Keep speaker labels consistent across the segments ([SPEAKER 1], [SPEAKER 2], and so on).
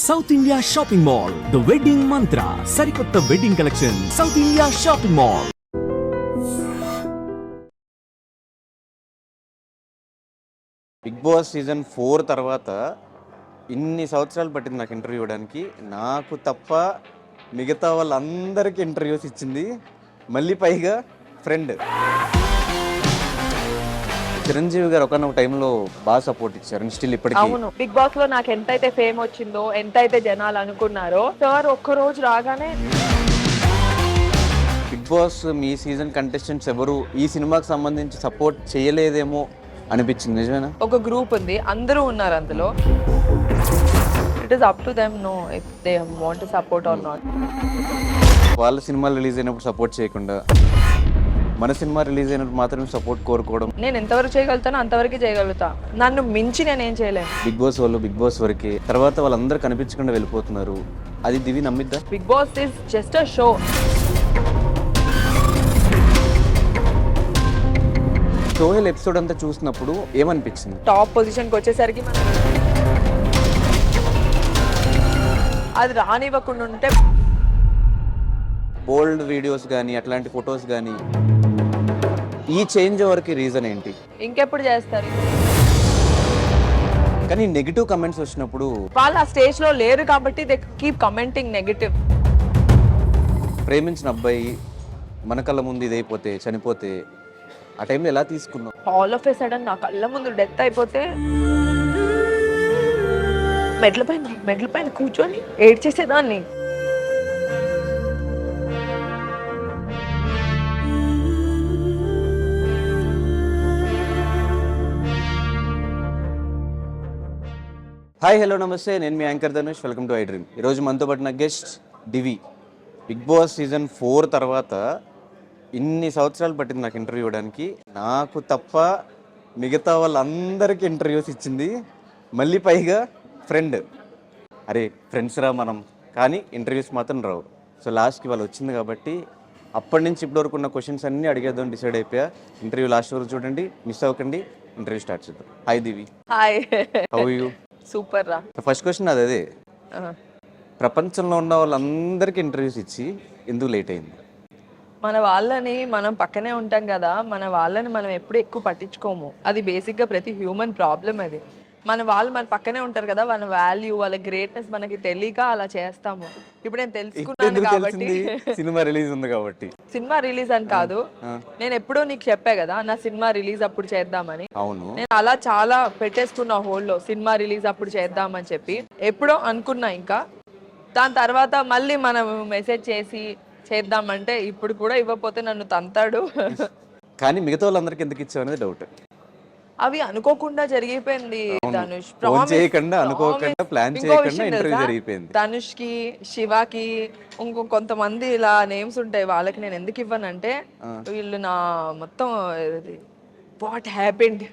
[SPEAKER 1] South India shopping mall the wedding Mantra సరికొత్త wedding collection South India shopping mall.
[SPEAKER 2] Bigg boss season 4 తర్వాత ఇన్ని సంవత్సరాలు పట్టింది నాకు ఇంటర్వ్యూ ఇవ్వడానికి. నాకు తప్ప మిగతా వాళ్ళందరికీ ఇంటర్వ్యూస్ ఇచ్చింది, మళ్ళీ పైగా ఫ్రెండ్. చిరంజీవి గారు ఒకనొక టైంలో బాగా సపోర్ట్ ఇచ్చారు, స్టిల్ ఇప్పటికీ.
[SPEAKER 3] అవును, బిగ్ బాస్ లో నాకు ఎంతైతే ఫేమ్ వచ్చిందో, ఎంతైతే జనాలు అనుకున్నారో, సార్ ఒక్కరోజు రాగానే
[SPEAKER 2] బిగ్ బాస్ మీ సీజన్ కంటెస్టెంట్స్ ఎవరు ఈ సినిమాకి సంబంధించి సపోర్ట్ చేయలేదేమో అనిపించింది, నిజమేనా?
[SPEAKER 3] ఒక గ్రూప్ ఉంది, అందరూ ఉన్నారు అందులో. It is up to them know if they want to support or not.
[SPEAKER 2] వాళ్ళ సినిమాలు రిలీజ్ అయినప్పుడు సపోర్ట్ చేయకుండా మన సినిమా రిలీజ్ అయినప్పుడు మాత్రమే సపోర్ట్ కోరుకోవడం.
[SPEAKER 3] నేను ఎంతవరకు చేయగలుగుతానో అంతవరకు చేయగలుగుతా, నన్ను మించి నేనేం చేయలేను.
[SPEAKER 2] బిగ్ బాస్ వాళ్ళు బిగ్ బాస్ వరకే, తర్వాత వాళ్ళందరూ కనిపించకుండా వెళ్ళిపోతున్నారు. అది దివి నమ్మిద్దా?
[SPEAKER 3] Bigg boss is just a show.
[SPEAKER 2] Sohel episode అంతా చూసినప్పుడు ఏమనిపించింది?
[SPEAKER 3] టాప్ పొజిషన్కి వచ్చేసరికి మనం అది రానివ్వకుండా ఉంటే,
[SPEAKER 2] బోల్డ్ వీడియోస్ కానీ అట్లాంటి ఫొటోస్ కానీ, ఈ చేంజ్ ఓవర్కి రీజన్ ఏంటి?
[SPEAKER 3] ఇంకెప్పుడు చేస్తారు?
[SPEAKER 2] కానీ నెగిటివ్ కమెంట్స్ వచ్చినప్పుడు
[SPEAKER 3] వాళ్ళు ఆ స్టేజ్ లో లేరు కాబట్టి దే కీప్ కమెంటింగ్ నెగిటివ్.
[SPEAKER 2] ప్రేమించిన అబ్బాయి మన కళ్ళ ముందు ఇదైపోతే, చనిపోతే ఆ టైంలో ఎలా తీసుకున్నావు?
[SPEAKER 3] ఆల్ ఆఫ్ ఎ సడన్ నా కళ్ళ ముందు డెత్ అయిపోతే మెట్ల పైన కూర్చొని ఏడ్చేసేదాన్ని.
[SPEAKER 2] హాయ్, హలో, నమస్తే. నేను మీ anchor Dhanush. Welcome to I dream. ఈరోజు మనతో పాటు guest Divi. Bigg boss season 4 తర్వాత ఇన్ని సంవత్సరాలు పట్టింది నాకు ఇంటర్వ్యూ ఇవ్వడానికి. నాకు తప్ప మిగతా వాళ్ళందరికీ ఇంటర్వ్యూస్ ఇచ్చింది, మళ్ళీ పైగా ఫ్రెండ్. అరే ఫ్రెండ్స్ రా మనం, కానీ ఇంటర్వ్యూస్ మాత్రం రావు. సో లాస్ట్కి వాళ్ళు వచ్చింది కాబట్టి అప్పటి నుంచి ఇప్పటివరకు ఉన్న క్వశ్చన్స్ అన్నీ అడిగేద్దాం డిసైడ్ అయిపోయా. ఇంటర్వ్యూ లాస్ట్ వరకు చూడండి, మిస్ అవ్వకండి. ఇంటర్వ్యూ స్టార్ట్ చేద్దాం. Hi Divi,
[SPEAKER 3] hi.
[SPEAKER 2] How you?
[SPEAKER 3] Super రా.
[SPEAKER 2] ఫస్ట్ క్వశ్చన్ అదే, ప్రపంచంలో ఉన్న వాళ్ళందరికీ ఇంటర్వ్యూస్ ఇచ్చి ఎందుకు లేట్ అయింది?
[SPEAKER 3] మన వాళ్ళని మనం పక్కనే ఉంటాం కదా, మన వాళ్ళని మనం ఎప్పుడు ఎక్కువ పట్టించుకోము. అది బేసిక్గా ప్రతి హ్యూమన్ ప్రాబ్లం. అది మన వాళ్ళు మన పక్కనే ఉంటారు కదా, వాళ్ళ వాల్యూ, వాళ్ళ గ్రేట్నెస్ మనకి తెలియక అలా చేస్తాము. ఇప్పుడు నేను తెలుసుకున్నాను కాబట్టి.
[SPEAKER 2] సినిమా రిలీజ్ ఉంది కాబట్టి.
[SPEAKER 3] సినిమా రిలీజ్ అని కాదు, నేను ఎప్పుడో నీకు చెప్పా కదా నా సినిమా రిలీజ్ అప్పుడు చేద్దామని.
[SPEAKER 2] అవును,
[SPEAKER 3] నేను అలా చాలా పెట్టేసుకున్నా హోల్డ్లో, సినిమా రిలీజ్ అప్పుడు చేద్దామని చెప్పి ఎప్పుడో అనుకున్నా. ఇంకా దాని తర్వాత మళ్ళీ మనం మెసేజ్ చేసి చేద్దామంటే ఇప్పుడు కూడా ఇవ్వకపోతే నన్ను తంతాడు.
[SPEAKER 2] కానీ మిగతా వాళ్ళందరికీ ఎందుకు ఇచ్చావు అనేది డౌట్.
[SPEAKER 3] అవి అనుకోకుండా జరిగిపోయింది ధనుష్. ధనుష్ కి, శివకి, కొంతమంది ఇలా నేమ్స్ ఉంటాయి, వాళ్ళకి నేను ఎందుకు ఇవ్వనంటే వీళ్ళు నా మొత్తం what happened,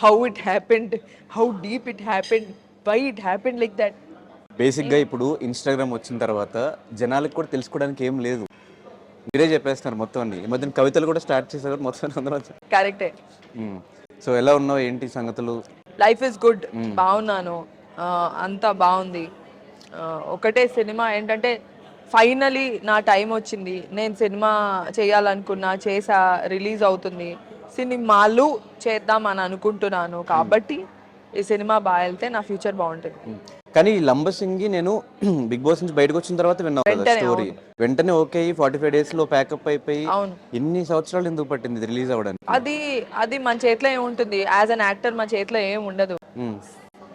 [SPEAKER 3] how it happened, how deep it happened, why it happened like that.
[SPEAKER 2] బేసిక్గా ఇప్పుడు ఇన్స్టాగ్రామ్ వచ్చిన తర్వాత జనాలకు కూడా తెలుసుకోవడానికి ఏం లేదు, మీరే చెప్పేస్తున్నారు మొత్తం అన్ని. ఈ మధ్యన కవితలు కూడా స్టార్ట్ చేశారు మొత్తం అందరూ.
[SPEAKER 3] కరెక్టే.
[SPEAKER 2] సో ఎలా ఉన్నావు, ఏంటి సంగతులు?
[SPEAKER 3] లైఫ్ ఇస్ గుడ్, బాగున్నాను, అంతా బాగుంది. ఒకటే సినిమా ఏంటంటే ఫైనలీ నా టైం వచ్చింది. నేను సినిమా చేయాలనుకున్నా, చేసా, రిలీజ్ అవుతుంది. సినిమాలు చేద్దాం అని అనుకుంటున్నాను కాబట్టి ఈ సినిమా బాగా వెళ్తే నా ఫ్యూచర్ బాగుంటుంది.
[SPEAKER 2] కానీ లంబసింగి నేను బిగ్ బాస్ నుంచి బయటకు వచ్చిన తర్వాత విన్నాను స్టోరీ. వెంటనే ఓకే 45 days లో ప్యాకప్ అయిపోయి ఎన్ని సంవత్సరాలు ఎందుకు పట్టింది రిలీజ్ అవ్వడానికి?
[SPEAKER 3] అది మన చేతిలో ఏముంటుంది, యాజ్ అన్ యాక్టర్ మన చేతిలో ఏం ఉండదు.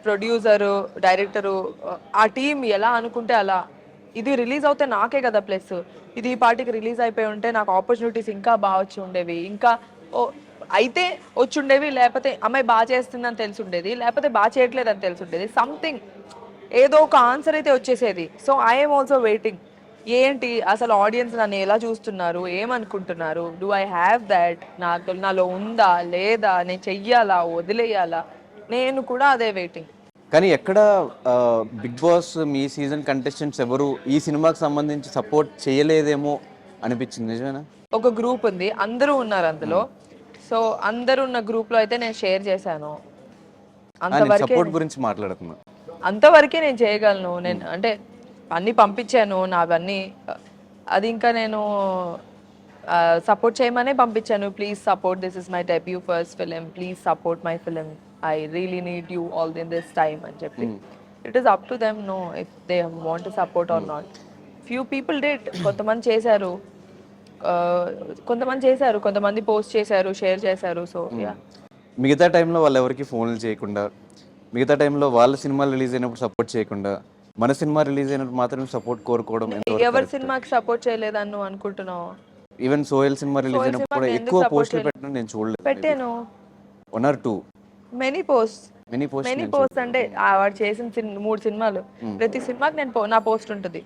[SPEAKER 3] ప్రొడ్యూసరు, డైరెక్టరు, ఆ టీం ఎలా అనుకుంటే అలా. ఇది రిలీజ్ అవుతే నాకే కదా ప్లస్. ఇది ఈ పార్టీకి రిలీజ్ అయిపోయి ఉంటే నాకు ఆపర్చునిటీస్ ఇంకా బాగా వచ్చి ఉండేవి, ఇంకా అయితే వచ్చి ఉండేవి. లేకపోతే అమ్మాయి బాగా చేస్తుందని తెలిసి ఉండేది, లేకపోతే బాగా చేయట్లేదని తెలిసి ఉండేది. సంథింగ్ ఏదో ఒక ఆన్సర్ అయితే వచ్చేసేది. So I'm also waiting. ఏంటి అసలు ఆడియన్స్ నన్ను ఎలా చూస్తున్నారు, ఏమనుకుంటున్నారు, డూ ఐ హ్యావ్ దాట్, నాలో ఉందా లేదా, నేను చెయ్యాలా వదిలేయాలా, నేను కూడా అదే వెయిటింగ్.
[SPEAKER 2] కానీ ఎక్కడ బిగ్ బాస్ మీ సీజన్ కంటెస్టెంట్స్ ఎవరు ఈ సినిమాకి సంబంధించి సపోర్ట్ చేయలేదేమో అనిపించింది, నిజమేనా?
[SPEAKER 3] ఒక గ్రూప్ ఉంది, అందరూ ఉన్నారు అందులో. సో అందరూ ఉన్న గ్రూప్లో అయితే నేను షేర్ చేశాను.
[SPEAKER 2] సపోర్ట్ గురించి మాట్లాడుతున్నా.
[SPEAKER 3] అంతవరకే నేను చేయగలను. నేను అంటే అన్నీ పంపించాను నావన్నీ. అది ఇంకా నేను సపోర్ట్ చేయమనే పంపించాను. Please support, this is my debut first film, please support my film, I really need you all in this time అని చెప్పి. It is up to them know if they want to support or not. Few people did, కొంతమంది చేశారు, కొంతమంది post చేశారు, share చేశారు. So
[SPEAKER 2] మిగతా టైంలో వాళ్ళు ఎవరికి ఫోన్లు చేయకుండా, మిగతా టైంలో వాళ్ళ సినిమా రిలీజ్ అయినప్పుడు సపోర్ట్ చేయకుండా, మన సినిమా రిలీజ్ అయినప్పుడు మాత్రం సపోర్ట్ కోరుకోవడం
[SPEAKER 3] ఎవరి సినిమాకి సపోర్ట్ చేయలేదని నువ్వు అనుకుంటున్నావు?
[SPEAKER 2] ఈవెన్ సోహెల్ సినిమా రిలీజ్ అయినప్పుడు కూడా ఎక్కువ పోస్టులు పెట్టడం నేను చూడలేదు.
[SPEAKER 3] పెట్టాను,
[SPEAKER 2] 1 or 2
[SPEAKER 3] మెనీ పోస్ట్ అంటే వాడు చేసిన 3 సినిమాలు, ప్రతి సినిమాకి నేను నా పోస్ట్ ఉంటుంది,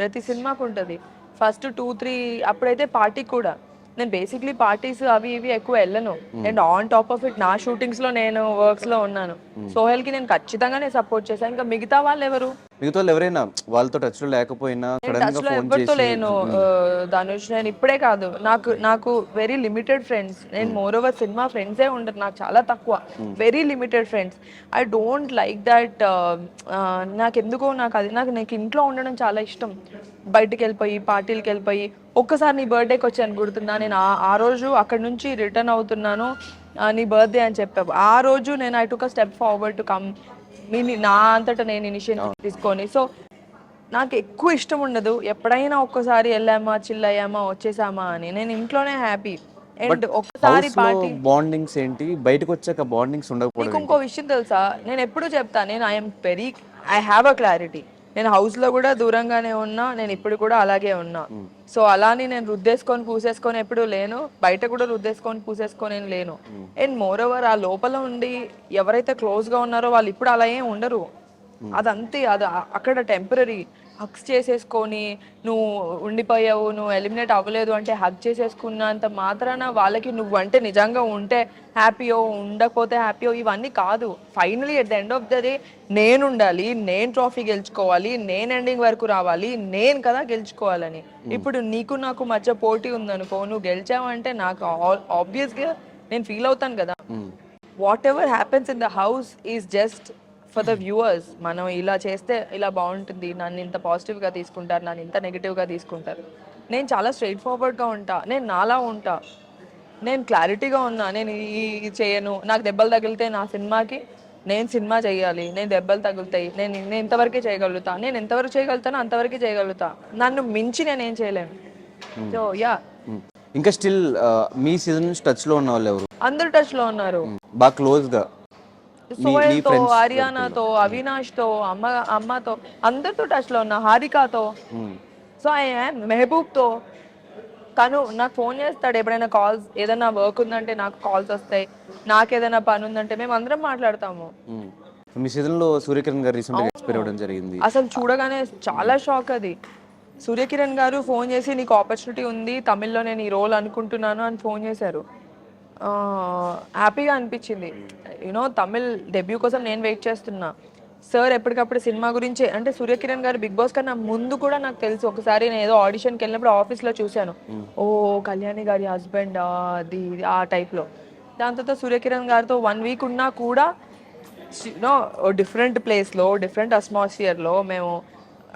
[SPEAKER 3] ప్రతి సినిమాకి ఉంటుంది. ఫస్ట్ 2-3 అప్పుడైతే పార్టీ కూడా, నేను బేసిక్లీ పార్టీస్ అవి ఇవి ఎక్కువ వెళ్ళను. And on top of it నా షూటింగ్స్ లో నేను వర్క్స్ లో ఉన్నాను. సోహెల్ కి నేను ఖచ్చితంగానే సపోర్ట్ చేశాను. ఇంకా మిగతా వాళ్ళు ఎవరు,
[SPEAKER 2] మిగతా వాళ్ళు ఎవరైనా వాళ్ళతో టచ్ లో లేకపోయినా
[SPEAKER 3] టచ్ లో ఎవరితో లేను ధనుష్. నేను ఇప్పుడే కాదు, నాకు వెరీ లిమిటెడ్ ఫ్రెండ్స్. నేను మోర్ ఓవర్ సినిమా ఫ్రెండ్సే ఉండరు నాకు, చాలా తక్కువ, very limited friends. I don't like that. నాకెందుకో నాకు ఇంట్లో ఉండడం చాలా ఇష్టం. బయటికి వెళ్ళిపోయి పార్టీలకి వెళ్ళిపోయి, ఒక్కసారి నీ బర్త్డేకి వచ్చాను గుర్తుందా, నేను ఆ రోజు అక్కడ నుంచి రిటర్న్ అవుతున్నాను, నీ బర్త్డే అని చెప్పావు. ఆ రోజు నేను I took a step forward to come, నా అంతటా నేను ఇనిషియేటివ్ తీసుకొని. సో నాకు ఎక్కువ ఇష్టం ఉండదు, ఎప్పుడైనా ఒక్కసారి వెళ్ళామా, చిల్ అయ్యామా, వచ్చేసామా అని. నేను ఇంట్లోనే హ్యాపీ. అండ్ ఒక్కసారి పార్టీ
[SPEAKER 2] బాండింగ్స్ ఏంటి, బయటకు వచ్చాక బాండింగ్స్ ఉండకపోవడం.
[SPEAKER 3] నీకు ఇంకో విషయం తెలుసా, నేను ఎప్పుడు చెప్తా, నేను ఐ హ్యావ్ అ క్లారిటీ. నేను హౌస్ లో కూడా దూరంగానే ఉన్నా, నేను ఇప్పుడు కూడా అలాగే ఉన్నా. సో అలానే నేను రుద్దేసుకొని పూసేసుకొని ఎప్పుడు లేను, బయట కూడా రుద్దేసుకొని పూసేసుకొని లేను. అండ్ మోర్ ఓవర్ ఆ లోపల ఉండి ఎవరైతే క్లోజ్ గా ఉన్నారో వాళ్ళు ఇప్పుడు అలా ఏం ఉండరు. అదంతే, అది అక్కడ టెంపరీ. హగ్స్ చేసేసుకొని నువ్వు ఉండిపోయావు, నువ్వు ఎలిమినేట్ అవ్వలేదు అంటే హగ్ చేసేసుకున్నంత మాత్రాన వాళ్ళకి నువ్వు అంటే నిజంగా ఉంటే హ్యాపీయో, ఉండకపోతే హ్యాపీయో ఇవన్నీ కాదు. Finally at the end of the day నేను ఉండాలి, నేను ట్రోఫీ గెలుచుకోవాలి, నేను ఎండింగ్ వరకు రావాలి, నేను కదా గెలుచుకోవాలని. ఇప్పుడు నీకు నాకు మధ్య పోటీ ఉందనుకో, నువ్వు గెలిచావంటే నాకు ఆబ్వియస్గా నేను ఫీల్ అవుతాను కదా. What ever happens in the house is just for the viewers. మనం ఇలా చేస్తే ఇలా బాగుంటుంది, నన్ను ఇంత పాజిటివ్గా తీసుకుంటారు, నన్ను ఇంత నెగిటివ్గా తీసుకుంటారు. నేను చాలా స్ట్రైట్ ఫార్వర్డ్గా ఉంటా, నేను నాలా ఉంటా, నేను క్లారిటీగా ఉన్నా. నేను ఈ చేయను, నాకు దెబ్బలు తగిలితే నా సినిమాకి నేను సినిమా చేయాలి, నేను దెబ్బలు తగులుతాయి, నేను ఇంతవరకే చేయగలుగుతా, నేను ఎంతవరకు చేయగలుగుతానో అంతవరకే చేయగలుగుతా, నన్ను మించి నేను ఏం చేయలేను. So yeah.
[SPEAKER 2] ఇంకా స్టిల్ మీ సీజన్ నుంచి టచ్ లో ఉన్న వాళ్ళు ఎవరు?
[SPEAKER 3] అందరు టచ్ లో ఉన్నారు,
[SPEAKER 2] బాగా క్లోజ్ గా.
[SPEAKER 3] సోహెల్తో, ఆర్యానాతో, అవినాష్తో, అమ్మతో, అందరితో టచ్ లో ఉన్నా, హారికాతో. సో మెహబూబ్తో, తను నాకు ఫోన్ చేస్తాడు ఎప్పుడైనా, కాల్స్ ఏదైనా వర్క్ ఉందంటే నాకు కాల్స్ వస్తాయి, నాకు ఏదైనా పని ఉందంటే మేము అందరం మాట్లాడతాము.
[SPEAKER 2] మీ సీజన్ లో సూర్యకిరణ్ గారు రీసెంట్ గా ఎక్స్పైర్ అవ్వడం జరిగింది.
[SPEAKER 3] అసలు చూడగానే చాలా షాక్. అది సూర్యకిరణ్ గారు ఫోన్ చేసి నీకు ఆపర్చునిటీ ఉంది తమిళ్లో, నేను ఈ రోల్ అనుకుంటున్నాను అని ఫోన్ చేశారు. హ్యాపీగా అనిపించింది. యూనో తమిళ్ డెబ్యూ కోసం నేను వెయిట్ చేస్తున్నా. సార్ ఎప్పటికప్పుడు సినిమా గురించి, అంటే సూర్యకిరణ్ గారు బిగ్ బాస్ కన్నా ముందు కూడా నాకు తెలుసు. ఒకసారి నేను ఏదో ఆడిషన్కి వెళ్ళినప్పుడు ఆఫీస్లో చూశాను, ఓ కళ్యాణి గారి హస్బెండ్ అది ఆ టైప్లో. దాని తర్వాత సూర్యకిరణ్ గారితో 1 వీక్ ఉన్నా కూడా యూనో డిఫరెంట్ ప్లేస్లో, డిఫరెంట్ అట్మాస్ఫియర్లో మేము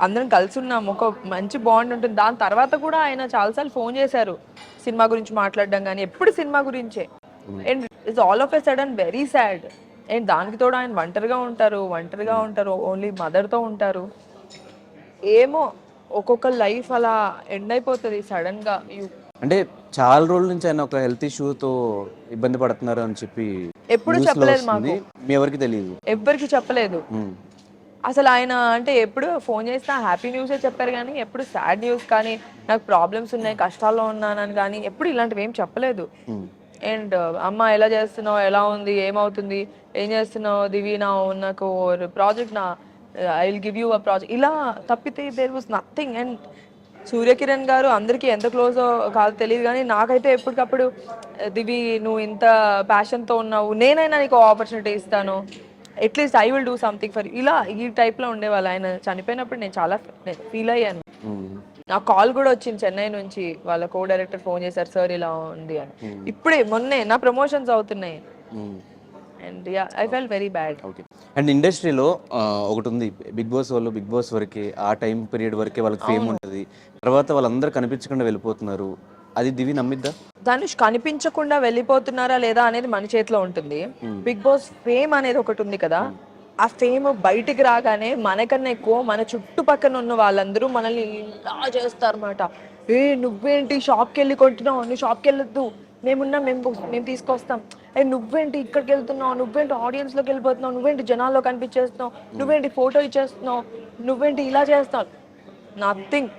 [SPEAKER 3] అందరం కలిసి ఉన్నాము, ఒక మంచి బాండ్ ఉంటుంది. దాని తర్వాత కూడా ఆయన చాలాసార్లు ఫోన్ చేశారు సినిమా గురించి మాట్లాడడం, కానీ ఎప్పుడు సినిమా గురించే. And it's all of a sudden very sad. And దానికి తోడు ఆయన ఒంటరిగా ఉంటారు, ఓన్లీ మదర్తో ఉంటారు. ఏమో ఒక్కొక్క లైఫ్ అలా ఎండ్ అయిపోతుంది సడన్గా.
[SPEAKER 2] అంటే చాలా రోజుల నుంచి ఆయన ఒక హెల్త్ ఇష్యూతో ఇబ్బంది పడుతున్నారు అని చెప్పి
[SPEAKER 3] ఎప్పుడు చెప్పలేదు మాకు,
[SPEAKER 2] మీ ఎవరికి తెలియదు,
[SPEAKER 3] ఎవ్వరికి చెప్పలేదు అసలు. ఆయన అంటే ఎప్పుడు ఫోన్ చేసినా హ్యాపీ న్యూసే చెప్పారు, కానీ ఎప్పుడు సాడ్ న్యూస్ కానీ, నాకు ప్రాబ్లమ్స్ ఉన్నాయి, కష్టాల్లో ఉన్నానని కానీ ఎప్పుడు ఇలాంటివి ఏం చెప్పలేదు. అండ్ అమ్మ ఎలా చేస్తున్నావు, ఎలా ఉంది, ఏమవుతుంది, ఏం చేస్తున్నావు దివి, నాకు project I will give you a project, ఇలా తప్పితే there was nothing. And Suryakiran garu అందరికీ ఎంత క్లోజో కాదు తెలియదు, కానీ నాకైతే ఎప్పటికప్పుడు దివి నువ్వు ఇంత ప్యాషన్తో ఉన్నావు, నేనైనా నీకు ఆపర్చునిటీ ఇస్తాను, at least I will do something for, ఇలా ఈ టైప్లో ఉండేవాళ్ళు. ఆయన చనిపోయినప్పుడు నేను చాలా ఫీల్ అయ్యాను. నాకు కాల్ కూడా వచ్చింది చెన్నై నుంచి, వాళ్ళ కో డైరెక్టర్ ఫోన్ చేశారు, సార్ ఇలా ఉంది అని. ఇప్పుడే మొన్నే నా ప్రమోషన్స్ అవుతున్నాయి. And yeah I fell very bad.
[SPEAKER 2] Okay. And ఇండస్ట్రీలో ఒకటి ఉంది, బిగ్ బాస్ వాళ్ళు బిగ్ బాస్ వరకే, ఆ టైం పీరియడ్ వరకే వాళ్ళకి ఫేమ్ ఉంటుంది, తర్వాత వాళ్ళందరూ కనిపించకుండా వెళ్ళిపోతున్నారు. అది దివి నమ్మిద్దా?
[SPEAKER 3] ధనుష్ కనిపించకుండా వెళ్ళిపోతున్నారా లేదా అనేది మన చేతిలో ఉంటుంది. బిగ్ బాస్ ఫేమ్ అనేది ఒకటి ఉంది కదా, ఆ ఫేమ్ బయటికి రాగానే మనకన్నా ఎక్కువ మన చుట్టుపక్కల ఉన్న వాళ్ళందరూ మనల్ని ఇలా చేస్తారన్నమాట. ఏ నువ్వేంటి షాప్కి వెళ్ళి కొంటున్నావు, నువ్వు షాప్కి వెళ్ళొద్దు, మేము తీసుకొస్తాం. ఏ నువ్వేంటి ఇక్కడికి వెళ్తున్నావు, నువ్వేంటి ఆడియన్స్లోకి వెళ్ళిపోతున్నావు, నువ్వేంటి జనాల్లో కనిపించేస్తున్నావు, నువ్వేంటి ఫోటో ఇచ్చేస్తున్నావు, నువ్వేంటి ఇలా చేస్తావు. నథింగ్.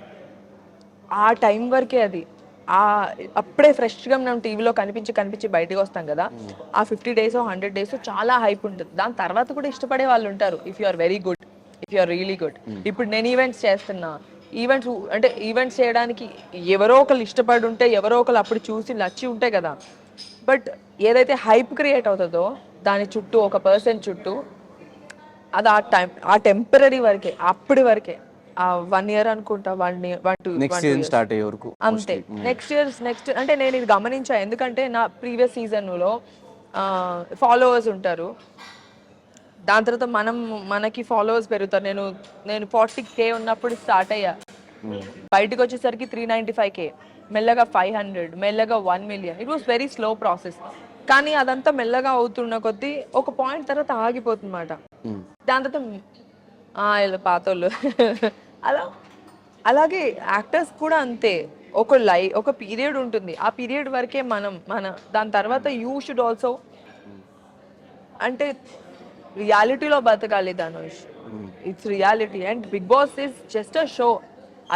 [SPEAKER 3] ఆ టైం వరకే అది. అప్పుడే ఫ్రెష్గా మనం టీవీలో కనిపించి బయటకు వస్తాం కదా, ఆ 50 days 100 days చాలా హైప్ ఉంటుంది. దాని తర్వాత కూడా ఇష్టపడే వాళ్ళు ఉంటారు, if you are very good, if you are really good. ఇప్పుడు నేను ఈవెంట్స్ చేస్తున్నా, ఈవెంట్స్ చేయడానికి ఎవరో ఒకరు ఇష్టపడి ఉంటే, ఎవరో ఒకరు అప్పుడు చూసి నచ్చి ఉంటాయి కదా. బట్ ఏదైతే హైప్ క్రియేట్ అవుతుందో దాని చుట్టూ ఒక పర్సన్ చుట్టూ, అది ఆ టెంపరీ వరకే, అప్పటి వరకే. 1 year అనుకుంటా, 1 year 1 to
[SPEAKER 2] next season start అయ్యే వరకు
[SPEAKER 3] అంతే. నెక్స్ట్ అంటే నేను ఇది గమనించా, ఎందుకంటే నా ప్రీవియస్ సీజన్లో ఫాలోవర్స్ ఉంటారు, దాని తర్వాత మనకి ఫాలోవర్స్ పెరుగుతారు. నేను 40K ఉన్నప్పుడు స్టార్ట్ అయ్యా, బయటకు వచ్చేసరికి 395K, మెల్లగా 500, మెల్లగా 1 million. It was very slow process. కానీ అదంతా మెల్లగా అవుతున్న కొద్దీ ఒక పాయింట్ తర్వాత ఆగిపోతుందన్నమాట. దాని తర్వాత పాతోళ్ళు అలాగే యాక్టర్స్ కూడా అంతే. ఒక పీరియడ్ ఉంటుంది, ఆ పీరియడ్ వరకే దాని తర్వాత యూ షుడ్ ఆల్సో అంటే రియాలిటీలో బతకాలి Dhanush. It's reality. And Bigg boss is just a show,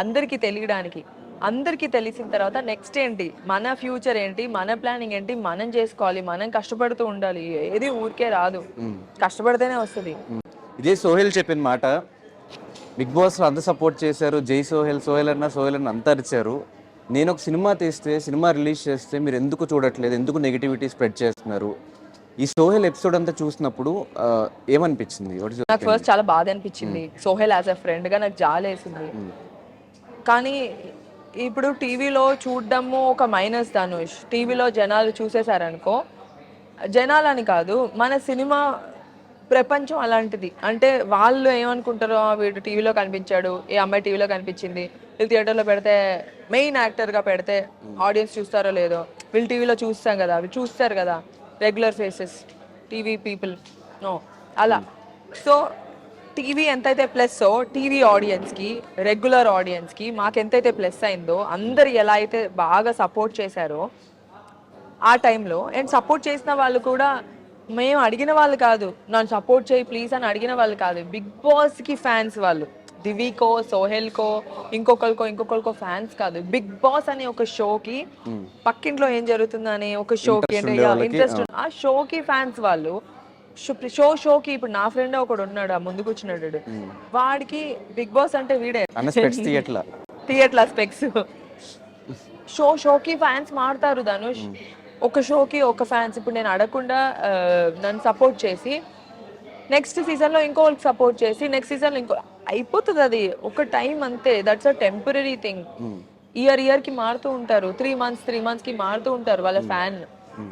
[SPEAKER 3] అందరికీ తెలియడానికి. అందరికీ తెలిసిన తర్వాత నెక్స్ట్ ఏంటి, మన ఫ్యూచర్ ఏంటి, మన ప్లానింగ్ ఏంటి, మనం చేసుకోవాలి, మనం కష్టపడుతూ ఉండాలి. ఏది ఊరికే రాదు, కష్టపడితేనే వస్తుంది.
[SPEAKER 2] ఇదే సోహెల్ చెప్పిన మాట. బిగ్ బాస్లో అంత సపోర్ట్ చేశారు, జై సోహెల్ అన్న అంతా అరిచారు. నేను ఒక సినిమా తీస్తే, సినిమా రిలీజ్ చేస్తే మీరు ఎందుకు చూడట్లేదు, ఎందుకు నెగిటివిటీ స్ప్రెడ్ చేస్తున్నారు? ఈ సోహెల్ ఎపిసోడ్ అంతా చూసినప్పుడు ఏమనిపించింది?
[SPEAKER 3] నాకు ఫస్ట్ చాలా బాధ అనిపించింది. సోహెల్ యాజ్ ఎ ఫ్రెండ్గా నాకు జాలేసింది. కానీ ఇప్పుడు టీవీలో చూడడము ఒక మైనస్ ధనుష్. టీవీలో జనాలు చూసేశారనుకో, జనాలని కాదు, మన సినిమా ప్రపంచం అలాంటిది. అంటే వాళ్ళు ఏమనుకుంటారో, వీడు టీవీలో కనిపించాడు, ఏ అమ్మాయి టీవీలో కనిపించింది, వీళ్ళు థియేటర్లో పెడితే, మెయిన్ యాక్టర్గా పెడితే ఆడియన్స్ చూస్తారో లేదో, వీళ్ళు టీవీలో చూస్తాం కదా, వీళ్ళు చూస్తారు కదా, regular faces, TV people no అలా. సో టీవీ ఎంతైతే ప్లస్ టీవీ ఆడియన్స్కి, రెగ్యులర్ ఆడియన్స్కి మాకెంతైతే ప్లస్ అయిందో, అందరు ఎలా అయితే బాగా సపోర్ట్ చేశారో ఆ టైంలో, అండ్ సపోర్ట్ చేసిన వాళ్ళు కూడా మేము అడిగిన వాళ్ళు కాదు, నన్ను సపోర్ట్ చేయి ప్లీజ్ అని అడిగిన వాళ్ళు కాదు, బిగ్ బాస్కి ఫ్యాన్స్ వాళ్ళు. దివికో, సోహెల్కో, ఇంకొకరికో ఫ్యాన్స్ కాదు, బిగ్ బాస్ అనే ఒక షోకి, పక్కింట్లో ఏం జరుగుతుందని ఒక షోకి అంటే ఇంట్రెస్ట్, ఆ షోకి ఫ్యాన్స్ వాళ్ళు. షోకి ఇప్పుడు నా ఫ్రెండ్ ఒకడు ఉన్నాడు, ఆ ముందు కూర్చున్నాడు, వాడికి బిగ్ బాస్ అంటే వీడే థియేటర్ స్పెక్స్. షోకి ఫ్యాన్స్ మారుతారు ధనుష్. ఒక షోకి ఒక ఫ్యాన్స్. ఇప్పుడు నేను అడగకుండా నన్ను సపోర్ట్ చేసి నెక్స్ట్ సీజన్లో ఇంకోళ్ళకి సపోర్ట్ చేసి నెక్స్ట్ సీజన్లో ఇంకో అయిపోతుంది. అది ఒక టైం అంతే. That's a temporary thing. ఇయర్కి మారుతూ ఉంటారు, 3 monthsకి మారుతూ ఉంటారు వాళ్ళ ఫ్యాన్.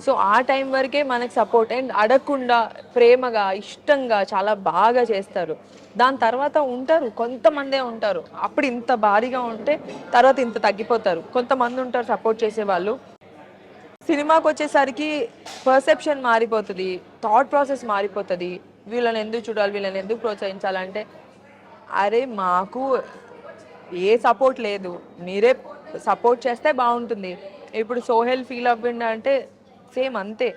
[SPEAKER 3] సో ఆ టైం వరకే మనకి సపోర్ట్. అండ్ అడగకుండా ప్రేమగా ఇష్టంగా చాలా బాగా చేస్తారు. దాని తర్వాత ఉంటారు కొంతమందే ఉంటారు, అప్పుడు ఇంత భారీగా ఉంటే తర్వాత ఇంత తగ్గిపోతారు. కొంతమంది ఉంటారు సపోర్ట్ చేసే వాళ్ళు. సినిమాకి వచ్చేసరికి పర్సెప్షన్ మారిపోతుంది, థాట్ ప్రాసెస్ మారిపోతుంది. వీళ్ళని ఎందుకు చూడాలి, వీళ్ళని ఎందుకు ప్రోత్సహించాలంటే, అరే మాకు ఏ సపోర్ట్ లేదు, మీరే సపోర్ట్ చేస్తే బాగుంటుంది. ఇప్పుడు సోహెల్ ఫీల్ అవ్వండి అంటే సేమ్ అంతే.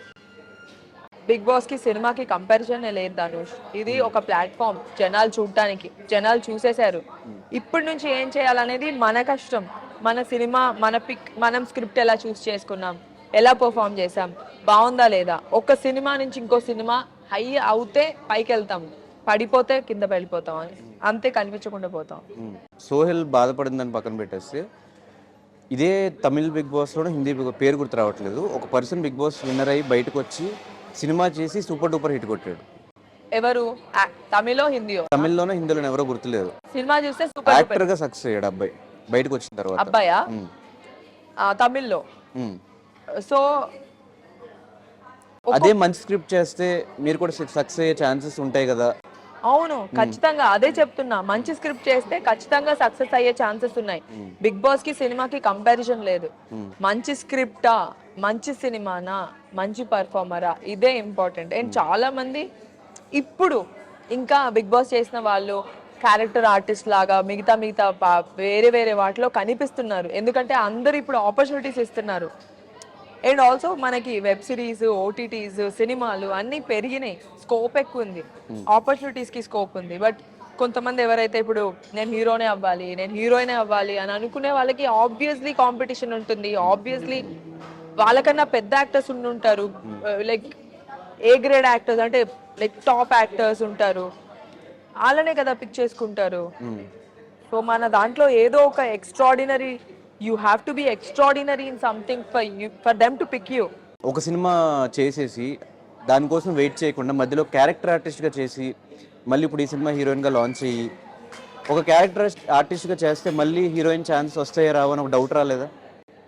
[SPEAKER 3] బిగ్ బాస్కి సినిమాకి కంపారిజన్ లేదు ధనుష్. ఇది ఒక ప్లాట్ఫామ్ జనాలు చూడటానికి. జనాలు చూసేశారు. ఇప్పటి నుంచి ఏం చేయాలనేది మన కష్టం. మన సినిమా, మనం స్క్రిప్ట్ ఎలా చూస్ చేసుకున్నాం, ఎలా పర్ఫామ్ చేసాం, బాగుందా లేదా. ఒక సినిమా నుంచి ఇంకో సినిమా హై అవుతే పైకి వెళ్తాం, పడిపోతే కింద వెళ్ళిపోతాం, అంతే, కనిపించకుండా పోతాం.
[SPEAKER 2] సోహెల్ బాధపడిందని పక్కన పెట్టేస్తే, ఇదే తమిళ్ బిగ్ బాస్లోనే హిందీ పేరు గుర్తు రావట్లేదు, ఒక పర్సన్ బిగ్ బాస్ విన్నర్ అయ్యి బయటకు వచ్చి సినిమా చేసి సూపర్ డూపర్ హిట్ కొట్టాడు.
[SPEAKER 3] ఎవరు? తమిళో హిందీయో?
[SPEAKER 2] తమిళ్లోనే హిందీలోనే ఎవరో గుర్తులేదు.
[SPEAKER 3] సినిమా చూస్తే సూపర్
[SPEAKER 2] యాక్టర్ గా సక్సెస్ అయ్యాడు అబ్బాయి బయటకు వచ్చిన తర్వాత.
[SPEAKER 3] అబ్బాయా? తమిళ్లో. సో
[SPEAKER 2] అదే మంచి స్క్రిప్ట్ చేస్తే మీరు కూడా సక్సెస్ అయ్యే ఛాన్సెస్ ఉంటాయి కదా.
[SPEAKER 3] అవును, ఖచ్చితంగా అదే చెప్తున్నా. మంచి స్క్రిప్ట్ చేస్తే ఖచ్చితంగా సక్సెస్ అయ్యే ఛాన్సెస్ ఉన్నాయి. బిగ్ బాస్ కి సినిమాకి కంపారిజన్ లేదు. మంచి స్క్రిప్టా, మంచి సినిమానా, మంచి పర్ఫార్మరా, ఇదే ఇంపార్టెంట్. అండ్ చాలా మంది ఇప్పుడు ఇంకా బిగ్ బాస్ చేసిన వాళ్ళు క్యారెక్టర్ ఆర్టిస్ట్ లాగా మిగతా వేరే వేరే వాటిలో కనిపిస్తున్నారు. ఎందుకంటే అందరు ఇప్పుడు ఆపర్చునిటీస్ ఇస్తున్నారు. అండ్ ఆల్సో మనకి వెబ్ సిరీస్, ఓటీటీస్, సినిమాలు అన్నీ పెరిగినాయి. స్కోప్ ఎక్కువ ఉంది, ఆపర్చునిటీస్కి స్కోప్ ఉంది. బట్ కొంతమంది ఎవరైతే ఇప్పుడు నేను హీరోనే అవ్వాలి, నేను హీరోయినే అవ్వాలి అని అనుకునే వాళ్ళకి ఆబ్వియస్లీ కాంపిటీషన్ ఉంటుంది. ఆబ్వియస్లీ వాళ్ళకన్నా పెద్ద యాక్టర్స్ ఉంటారు, లైక్ ఏ గ్రేడ్ యాక్టర్స్, అంటే లైక్ టాప్ యాక్టర్స్ ఉంటారు. వాళ్ళనే కదా పిక్ చేసుకుంటారు. సో మన దాంట్లో ఏదో ఒక extraordinary, you have to be extraordinary in something for them to pick you.
[SPEAKER 2] ఒక సినిమా చేసేసి దానికోసం వెయిట్ చేయకుండా మధ్యలో క్యారెక్టర్ ఆర్టిస్ట్గా చేసి మళ్ళీ ఇప్పుడు ఈ సినిమా హీరోయిన్గా లాంచ్ అయ్యి ఒక క్యారెక్టర్ ఆర్టిస్ట్గా చేస్తే మళ్ళీ హీరోయిన్ ఛాన్స్ వస్తాయో రావు అని ఒక డౌట్ రాలేదా?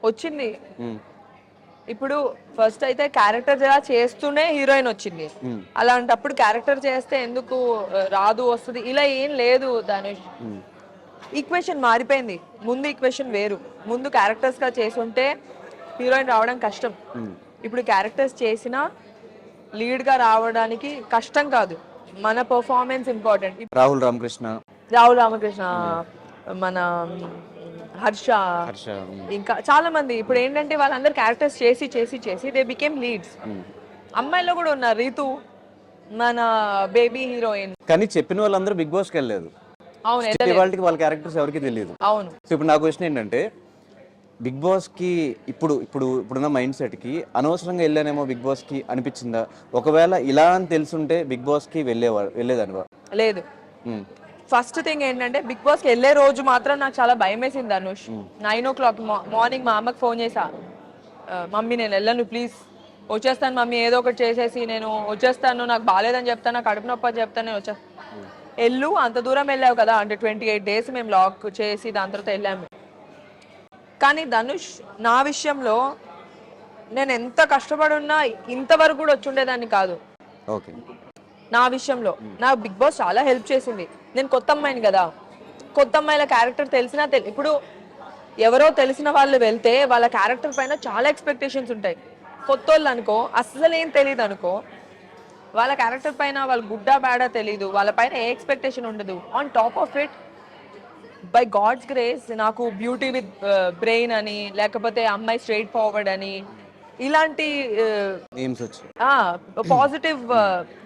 [SPEAKER 3] వచ్చింది. ఇప్పుడు ఫస్ట్ అయితే క్యారెక్టర్ చేస్తూనే హీరోయిన్ వచ్చింది. అలాంటప్పుడు క్యారెక్టర్ చేస్తే ఎందుకు రాదు వస్తుంది ఇలా ఏం లేదు ధనుష్. ఈక్వేషన్ మారిపోయింది. ముందు ఈక్వేషన్ వేరు. ముందు క్యారెక్టర్స్ గా చేసుంటే హీరోయిన్ రావడం కష్టం. ఇప్పుడు క్యారెక్టర్స్ చేసినా లీడ్ గా రావడానికి కష్టం కాదు, మన పర్ఫార్మెన్స్ ఇంపార్టెంట్.
[SPEAKER 2] రాహుల్ రామకృష్ణ,
[SPEAKER 3] మన హర్ష, ఇంకా చాలా మంది ఇప్పుడు ఏంటంటే వాళ్ళందరూ క్యారెక్టర్స్ చేసి చేసి చేసి దే బికేమ్ లీడ్స్. అమ్మాయిలో కూడా ఉన్నారు, రీతు మన బేబీ హీరోయిన్.
[SPEAKER 2] కానీ చెప్పిన వాళ్ళందరూ బిగ్ బాస్కి వెళ్ళలేదు.
[SPEAKER 3] అవును,
[SPEAKER 2] వాళ్ళ క్యారెక్టర్స్ ఎవరికి తెలియదు.
[SPEAKER 3] అవును.
[SPEAKER 2] సో ఇప్పుడు నా క్వశ్చన్ ఏంటంటే బిగ్ బాస్కి ఇప్పుడున్న మైండ్ సెట్కి అనవసరంగా వెళ్ళానేమో బిగ్ బాస్కి అనిపించిందా? ఒకవేళ ఇలా అని తెలుసుంటే బిగ్ బాస్కి వెళ్ళేదానివా?
[SPEAKER 3] లేదు. ఫస్ట్ థింగ్ ఏంటంటే బిగ్ బాస్కి వెళ్ళే రోజు మాత్రం నాకు చాలా భయం వేసింది ధనుష్. 9 o'clock మార్నింగ్ మా అమ్మకి ఫోన్ చేసా, మమ్మీ నేను వెళ్ళను ప్లీజ్, వచ్చేస్తాను మమ్మీ, ఏదో ఒకటి చేసేసి నేను వచ్చేస్తాను, నాకు బాగాలేదని చెప్తాను, నాకు కడుపు నొప్పి అని చెప్తాను, నేను వచ్చేస్తాను. వెళ్ళు, అంత దూరం వెళ్ళావు కదా అంటే 28 days మేము లాక్ చేసి దాని తర్వాత వెళ్ళాము. కానీ ధనుష్ నా విషయంలో నేను ఎంత కష్టపడున్నా ఇంతవరకు కూడా వచ్చుండేదాన్ని కాదు.
[SPEAKER 2] ఓకే,
[SPEAKER 3] నా విషయంలో నాకు బిగ్ బాస్ చాలా హెల్ప్ చేసింది. నేను కొత్త అమ్మాయిని కదా, కొత్త అమ్మాయిల క్యారెక్టర్ తెలిసినా ఇప్పుడు ఎవరో తెలిసిన వాళ్ళు వెళ్తే వాళ్ళ క్యారెక్టర్ పైన చాలా ఎక్స్పెక్టేషన్స్ ఉంటాయి. కొత్త వాళ్ళు అనుకో, అస్సలు ఏం తెలియదు అనుకో, వాళ్ళ క్యారెక్టర్ పైన వాళ్ళు గుడ్డా బ్యాడా తెలీదు, వాళ్ళ పైన ఏ ఎక్స్పెక్టేషన్ ఉండదు. On top of it by God's grace నాకు బ్యూటీ విత్ బ్రెయిన్ అని, లేకపోతే అమ్మాయి స్ట్రైట్ ఫార్వర్డ్ అని, ఇలాంటి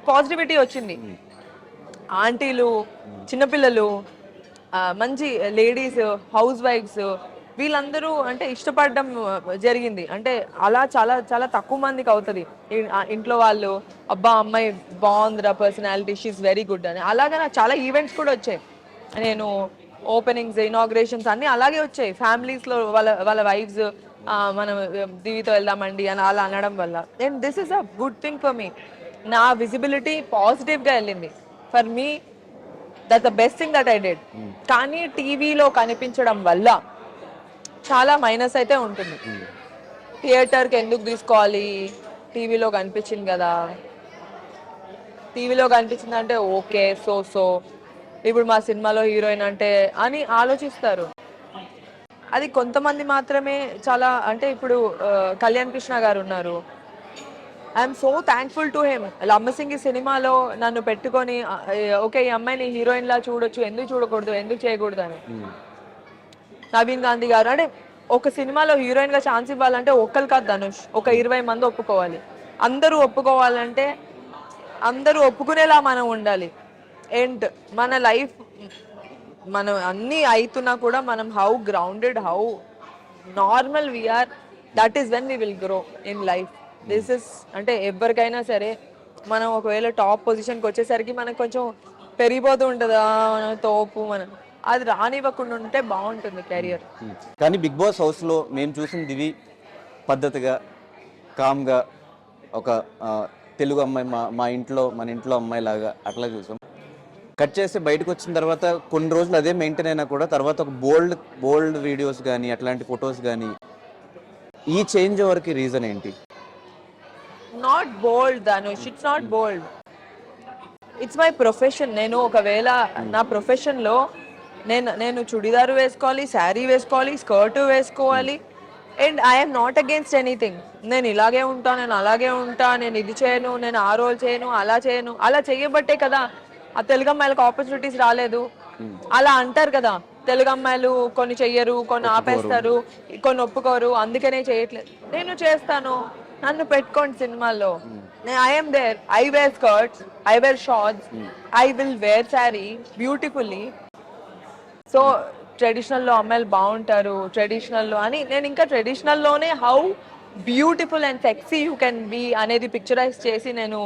[SPEAKER 3] పాజిటివిటీ వచ్చింది. ఆంటీలు, చిన్నపిల్లలు, మంచి లేడీస్, హౌస్ వైఫ్స్, వీళ్ళందరూ అంటే ఇష్టపడడం జరిగింది. అంటే అలా చాలా చాలా తక్కువ మందికి అవుతుంది. ఇంట్లో వాళ్ళు అబ్బా అమ్మాయి బాగుందిరా, పర్సనాలిటీ, షీఈస్ వెరీ గుడ్ అని. అలాగే నాకు చాలా ఈవెంట్స్ కూడా వచ్చాయి. నేను ఓపెనింగ్స్, ఇనాగ్రేషన్స్ అన్నీ అలాగే వచ్చాయి. ఫ్యామిలీస్లో వాళ్ళ వైఫ్స్ మనం దివితో వెళ్దామండి అని అలా అనడం వల్ల. And this is a good thing for me. నా విజిబిలిటీ పాజిటివ్గా వెళ్ళింది. For me that the best thing that I did. కానీ టీవీలో కనిపించడం వల్ల చాలా మైనస్ అయితే ఉంటుంది. థియేటర్కి ఎందుకు తీసుకోవాలి, టీవీలో కనిపించింది కదా, టీవీలో కనిపించింది అంటే ఓకే సో ఇప్పుడు మా సినిమాలో హీరోయిన్ అంటే అని ఆలోచిస్తారు. అది కొంతమంది మాత్రమే. చాలా అంటే ఇప్పుడు కళ్యాణ్ కృష్ణ గారు ఉన్నారు, I'm so thankful to him. Lammasingi సినిమాలో నన్ను పెట్టుకొని ఓకే ఈ అమ్మాయిని హీరోయిన్ లా చూడొచ్చు, ఎందుకు చూడకూడదు, ఎందుకు చేయకూడదు అని. నవీన్ గాంధీ గారు అంటే ఒక సినిమాలో హీరోయిన్ గా ఛాన్స్ ఇవ్వాలంటే ఒక్కరు కాదు ధనుష్, ఒక 20 మంది ఒప్పుకోవాలి. అందరూ ఒప్పుకోవాలంటే అందరూ ఒప్పుకునేలా మనం ఉండాలి. అండ్ మన లైఫ్ మనం అన్నీ అవుతున్నా కూడా మనం how grounded, how normal we are, that is when we will grow in life. This is అంటే ఎవరికైనా సరే మనం ఒకవేళ టాప్ పొజిషన్కి వచ్చేసరికి మనకు కొంచెం పెరిగిపోతూ ఉంటుంది తోపు, మనం అది రానివ్వకుండా ఉంటే బాగుంటుంది కెరియర్.
[SPEAKER 2] కానీ బిగ్ బాస్ హౌస్లో మేము చూసిన దివి పద్ధతిగా, కామ్గా, ఒక తెలుగు అమ్మాయి, మన ఇంట్లో అమ్మాయి లాగా అట్లా చూసాం. కట్ చేసి బయటకు వచ్చిన తర్వాత కొన్ని రోజులు అదే మెయింటైన్ అయినా కూడా తర్వాత ఒక బోల్డ్ వీడియోస్ కానీ అట్లాంటి ఫొటోస్ కానీ, ఈ చేంజ్ ఓవర్కి రీజన్ ఏంటి?
[SPEAKER 3] Not bold Dhanush, it's not bold, it's my profession. నేను ఒకవేళ నా ప్రొఫెషన్లో నేను చుడిదారు వేసుకోవాలి, శారీ వేసుకోవాలి, స్కర్ట్ వేసుకోవాలి, and I'm not against anything. నేను ఇలాగే ఉంటా, నేను అలాగే ఉంటా, నేను ఇది చేయను, నేను ఆ రోల్ చేయను, అలా చేయను. అలా చేయబట్టే కదా ఆ తెలుగు అమ్మాయిలకు ఆపర్చునిటీస్ రాలేదు. అలా అంటారు కదా, తెలుగు అమ్మాయిలు కొన్ని చెయ్యరు, కొన్ని ఆపేస్తారు, కొన్ని ఒప్పుకోరు, అందుకనే చేయట్లేదు. నేను చేస్తాను, నన్ను పెట్టుకోండి సినిమాల్లో. I'm there, I wear skirts, I wear shorts, I will wear sari beautifully. So ట్రెడిషనల్లో అమ్మాయిలు బాగుంటారు, ట్రెడిషనల్లో అని నేను ఇంకా ట్రెడిషనల్లోనే how beautiful and sexy you can be అనేది పిక్చరైజ్ చేసి నేను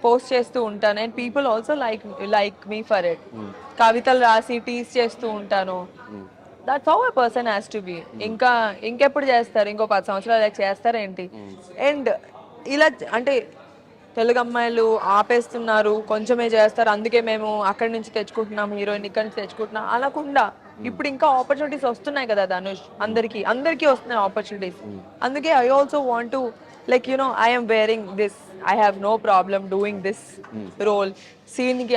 [SPEAKER 3] పోస్ట్ చేస్తూ ఉంటాను. And people also like me for it. కవితలు రాసి టీస్ చేస్తూ ఉంటాను. That's how a person has to be. ఇంకెప్పుడు చేస్తారు? ఇంకో 10 సంవత్సరాలు చేస్తారేంటి? అండ్ ఇలా అంటే తెలుగు అమ్మాయిలు ఆపేస్తున్నారు, కొంచెమే చేస్తారు, అందుకే మేము అక్కడి నుంచి తెచ్చుకుంటున్నాం హీరోయిన్, ఇక్కడి నుంచి తెచ్చుకుంటున్నాం అనకుండా ఇప్పుడు ఇంకా ఆపర్చునిటీస్ వస్తున్నాయి కదా ధనుష్, అందరికీ వస్తున్నాయి ఆపర్చునిటీస్. అందుకే I also want to like I'm wearing this, I have no problem doing this role. సీన్కి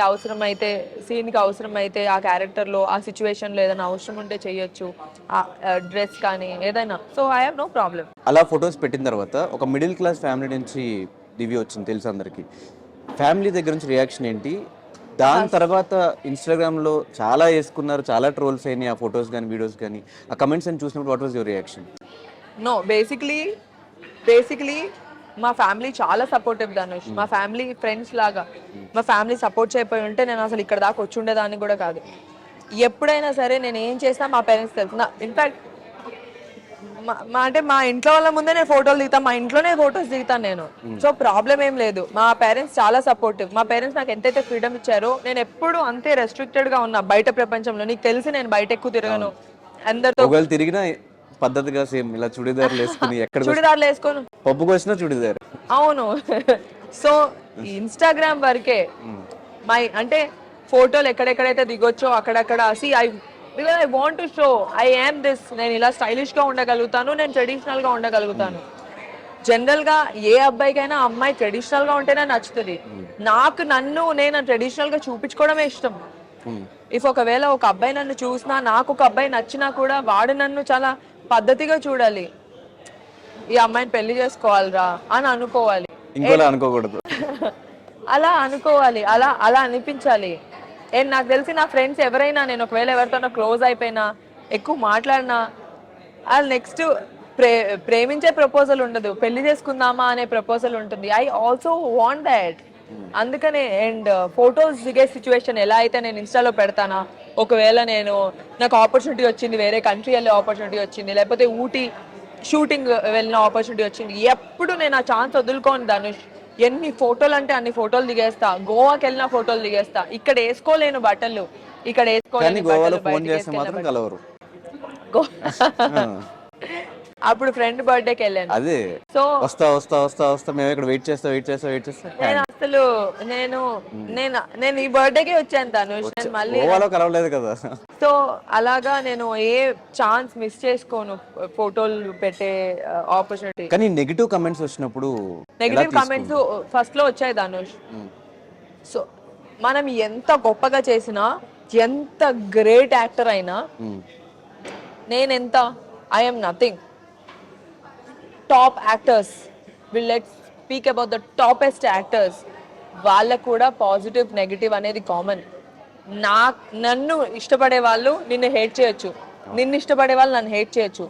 [SPEAKER 3] అవసరమైతే ఆ క్యారెక్టర్లో ఆ సిచ్యువేషన్లో ఏదైనా అవసరం ఉంటే చేయొచ్చు, డ్రెస్ కానీ ఏదైనా. So I have no problem.
[SPEAKER 2] అలా ఫొటోస్ పెట్టిన తర్వాత ఒక మిడిల్ క్లాస్ ఫ్యామిలీ నుంచి దివ్య వచ్చింది తెలుసు అందరికి. ఫ్యామిలీ దగ్గర నుంచి రియాక్షన్ ఏంటి? దాని తర్వాత ఇన్స్టాగ్రామ్లో చాలా వేసుకున్నారు, చాలా ట్రోల్స్ అయినాయి ఆ ఫొటోస్ కానీ వీడియోస్ కానీ. ఆ కమెంట్స్ అని చూసినప్పుడు what was your reaction?
[SPEAKER 3] No, basically మా ఫ్యామిలీ చాలా సపోర్టివ్ ధనుష్. మా ఫ్యామిలీ ఫ్రెండ్స్ లాగా. మా ఫ్యామిలీ సపోర్ట్ చేయకపోయి ఉంటే నేను అసలు ఇక్కడ దాకా వచ్చి ఉండేదాన్ని కూడా కాదు. ఎప్పుడైనా సరే నేను ఏం చేసినా మా పేరెంట్స్ తెలుసు. ఇన్ఫాక్ట్ మా ఇంట్లో వాళ్ళ ముందే నేను ఫోటోలు దిగుతాను, మా ఇంట్లోనే ఫొటోస్ దిగుతాను నేను. సో ప్రాబ్లం ఏం లేదు. మా పేరెంట్స్ చాలా సపోర్టివ్. మా పేరెంట్స్ నాకు ఎంతైతే ఫ్రీడమ్ ఇచ్చారో నేను ఎప్పుడు అంతే రెస్ట్రిక్టెడ్ గా ఉన్నా బయట ప్రపంచంలో. నీకు తెలిసి నేను బయట ఎక్కువ తిరగను, అందరితో
[SPEAKER 2] తిరిగిన పద్ధతిగా సేమ్ ఇలా చుడిదార్లు వేసుకుని
[SPEAKER 3] చుడిదార్లు వేసుకోను,
[SPEAKER 2] పప్పుకు వచ్చిన చుడిదార్.
[SPEAKER 3] అవును. సో ఇన్స్టాగ్రామ్ వరకే అంటే ఫోటోలు ఎక్కడెక్కడైతే దిగొచ్చో అక్కడక్కడ because I want to show I am this. నేను ఇలా స్టైలిష్ గా ఉండగలుగుతాను, నేను ట్రెడిషనల్ గా ఉండగలుగుతాను. జనరల్ గా ఏ అబ్బాయికైనా అమ్మాయి ట్రెడిషనల్ గా ఉంటేనే నచ్చుతుంది. నేను ట్రెడిషనల్ గా చూపించుకోవడమే ఇష్టం. ఇఫ్ ఒకవేళ ఒక అబ్బాయి నన్ను చూసినా, నాకు ఒక అబ్బాయి నచ్చినా కూడా వాడు నన్ను చాలా పద్ధతిగా చూడాలి. ఈ అమ్మాయిని పెళ్లి చేసుకోవాలిరా అని అనుకోవాలి,
[SPEAKER 2] ఇంకోలా అనుకోకూడదు.
[SPEAKER 3] అలా అనుకోవాలి, అలా అనిపించాలి. అండ్ నాకు తెలిసి నా ఫ్రెండ్స్ ఎవరైనా, నేను ఒకవేళ ఎవరితోనో క్లోజ్ అయిపోయినా, ఎక్కువ మాట్లాడినా, వాళ్ళు నెక్స్ట్ ప్రేమించే ప్రపోజల్ ఉండదు, పెళ్లి చేసుకుందామా అనే ప్రపోజల్ ఉంటుంది. I also want that. అందుకనే అండ్ ఫొటోస్ దిగే సిచ్యువేషన్ ఎలా అయితే నేను ఇన్స్టాలో పెడతానా, ఒకవేళ నాకు ఆపర్చునిటీ వచ్చింది, వేరే కంట్రీ వెళ్ళే ఆపర్చునిటీ వచ్చింది, లేకపోతే ఊటీ షూటింగ్ వెళ్ళిన ఆపర్చునిటీ వచ్చింది, ఎప్పుడు నేను ఆ ఛాన్స్ వదులుకోను ధనుష్. ఎన్ని ఫోటోలు అంటే అన్ని ఫోటోలు దిగేస్తా. గోవాకి వెళ్ళిన ఫోటోలు దిగేస్తా. ఇక్కడ వేసుకోలేను బట్టలు, ఇక్కడ అప్పుడు ఫ్రెండ్ బర్త్డేకి వెళ్ళాను.
[SPEAKER 2] అదే సో వస్తా మేము ఇక్కడ వెయిట్ చేస్తా
[SPEAKER 3] నేను అసలు నేను ఈ బర్త్డేకే వచ్చాను ధనుష్, నేను మళ్ళీ
[SPEAKER 2] కలవలేదు కదా.
[SPEAKER 3] సో అలాగా నేను ఏ ఛాన్స్ మిస్ చేసుకోను ఫోటోలు పెట్టే ఆపర్చునిటీ.
[SPEAKER 2] కానీ నెగిటివ్ కమెంట్స్ వచ్చినప్పుడు,
[SPEAKER 3] నెగిటివ్ కమెంట్స్ ఫస్ట్ లో వచ్చాయి ధనుష్. సో మనం ఎంత గొప్పగా చేసినా, ఎంత గ్రేట్ యాక్టర్ అయినా, I'm nothing. Top actors, let's speak about the toppest actors, వాళ్ళకు కూడా పాజిటివ్ నెగిటివ్ అనేది కామన్. నన్ను ఇష్టపడే వాళ్ళు నిన్ను హేట్ చేయొచ్చు, నిన్ను ఇష్టపడే వాళ్ళు నన్ను హేట్ చేయొచ్చు.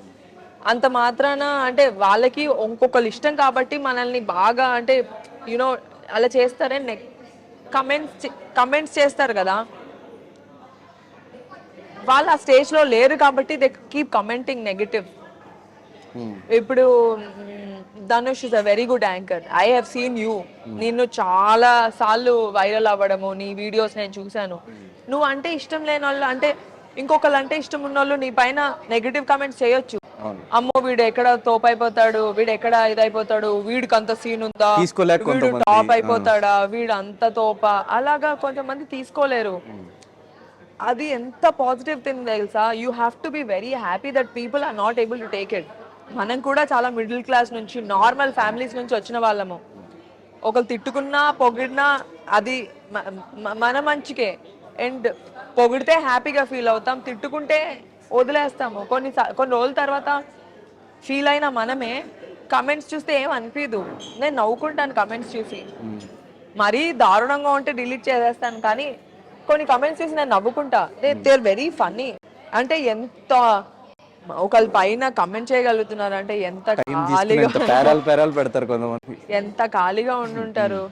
[SPEAKER 3] అంత మాత్రాన అంటే వాళ్ళకి ఇంకొకరు ఇష్టం కాబట్టి మనల్ని బాగా అంటే అలా చేస్తారని కమెంట్స్ చేస్తారు కదా. వాళ్ళు ఆ స్టేజ్లో లేరు కాబట్టి దే కీప్ కమెంటింగ్ నెగిటివ్. ఇప్పుడు Dhanush is a very good anchor. I have seen you. నిన్ను చాలా సార్లు వైరల్ అవ్వడము, నీ వీడియోస్ నేను చూశాను. నువ్వు అంటే ఇష్టం లేని వాళ్ళు, అంటే ఇంకొకళ్ళు అంటే ఇష్టం ఉన్న వాళ్ళు నీ పైన నెగిటివ్ కమెంట్స్ చేయొచ్చు. అమ్మో వీడు ఎక్కడ తోపైపోతాడు, వీడు ఎక్కడ ఇదైపోతాడు, వీడికి అంత సీన్ ఉందా, వీడు టాప్ అయిపోతాడా, వీడు అంత తోప, అలాగా కొంతమంది తీసుకోలేరు. అది ఎంత పాజిటివ్ థింగ్ తెలుసా. You have to be very happy that people are not able to take it. మనం కూడా చాలా మిడిల్ క్లాస్ నుంచి, నార్మల్ ఫ్యామిలీస్ నుంచి వచ్చిన వాళ్ళము. ఒకరు తిట్టుకున్నా పొగిడినా అది మన మంచికే. అండ్ పొగిడితే హ్యాపీగా ఫీల్ అవుతాం, తిట్టుకుంటే వదిలేస్తాము. కొన్ని రోజుల తర్వాత ఫీల్ అయిన మనమే కమెంట్స్ చూస్తే ఏం అనిపించదు. నేను నవ్వుకుంటాను కమెంట్స్ చూసి, మరీ దారుణంగా ఉంటే డిలీట్ చేసేస్తాను, కానీ కొన్ని కమెంట్స్ చూసి నేను నవ్వుకుంటా. They are very funny. అంటే ఎంత ఒకళ్ళ పైన కమెంట్ చేయగలుగుతున్నారు అంటే ఎంత
[SPEAKER 2] టైం తీసుకుని
[SPEAKER 3] ఖాళీగా
[SPEAKER 2] ఎంత పేరాలు పేరాలు పెడతారు కొంతమంది.
[SPEAKER 3] ఎంత ఖాళీగా ఉండుంటారు.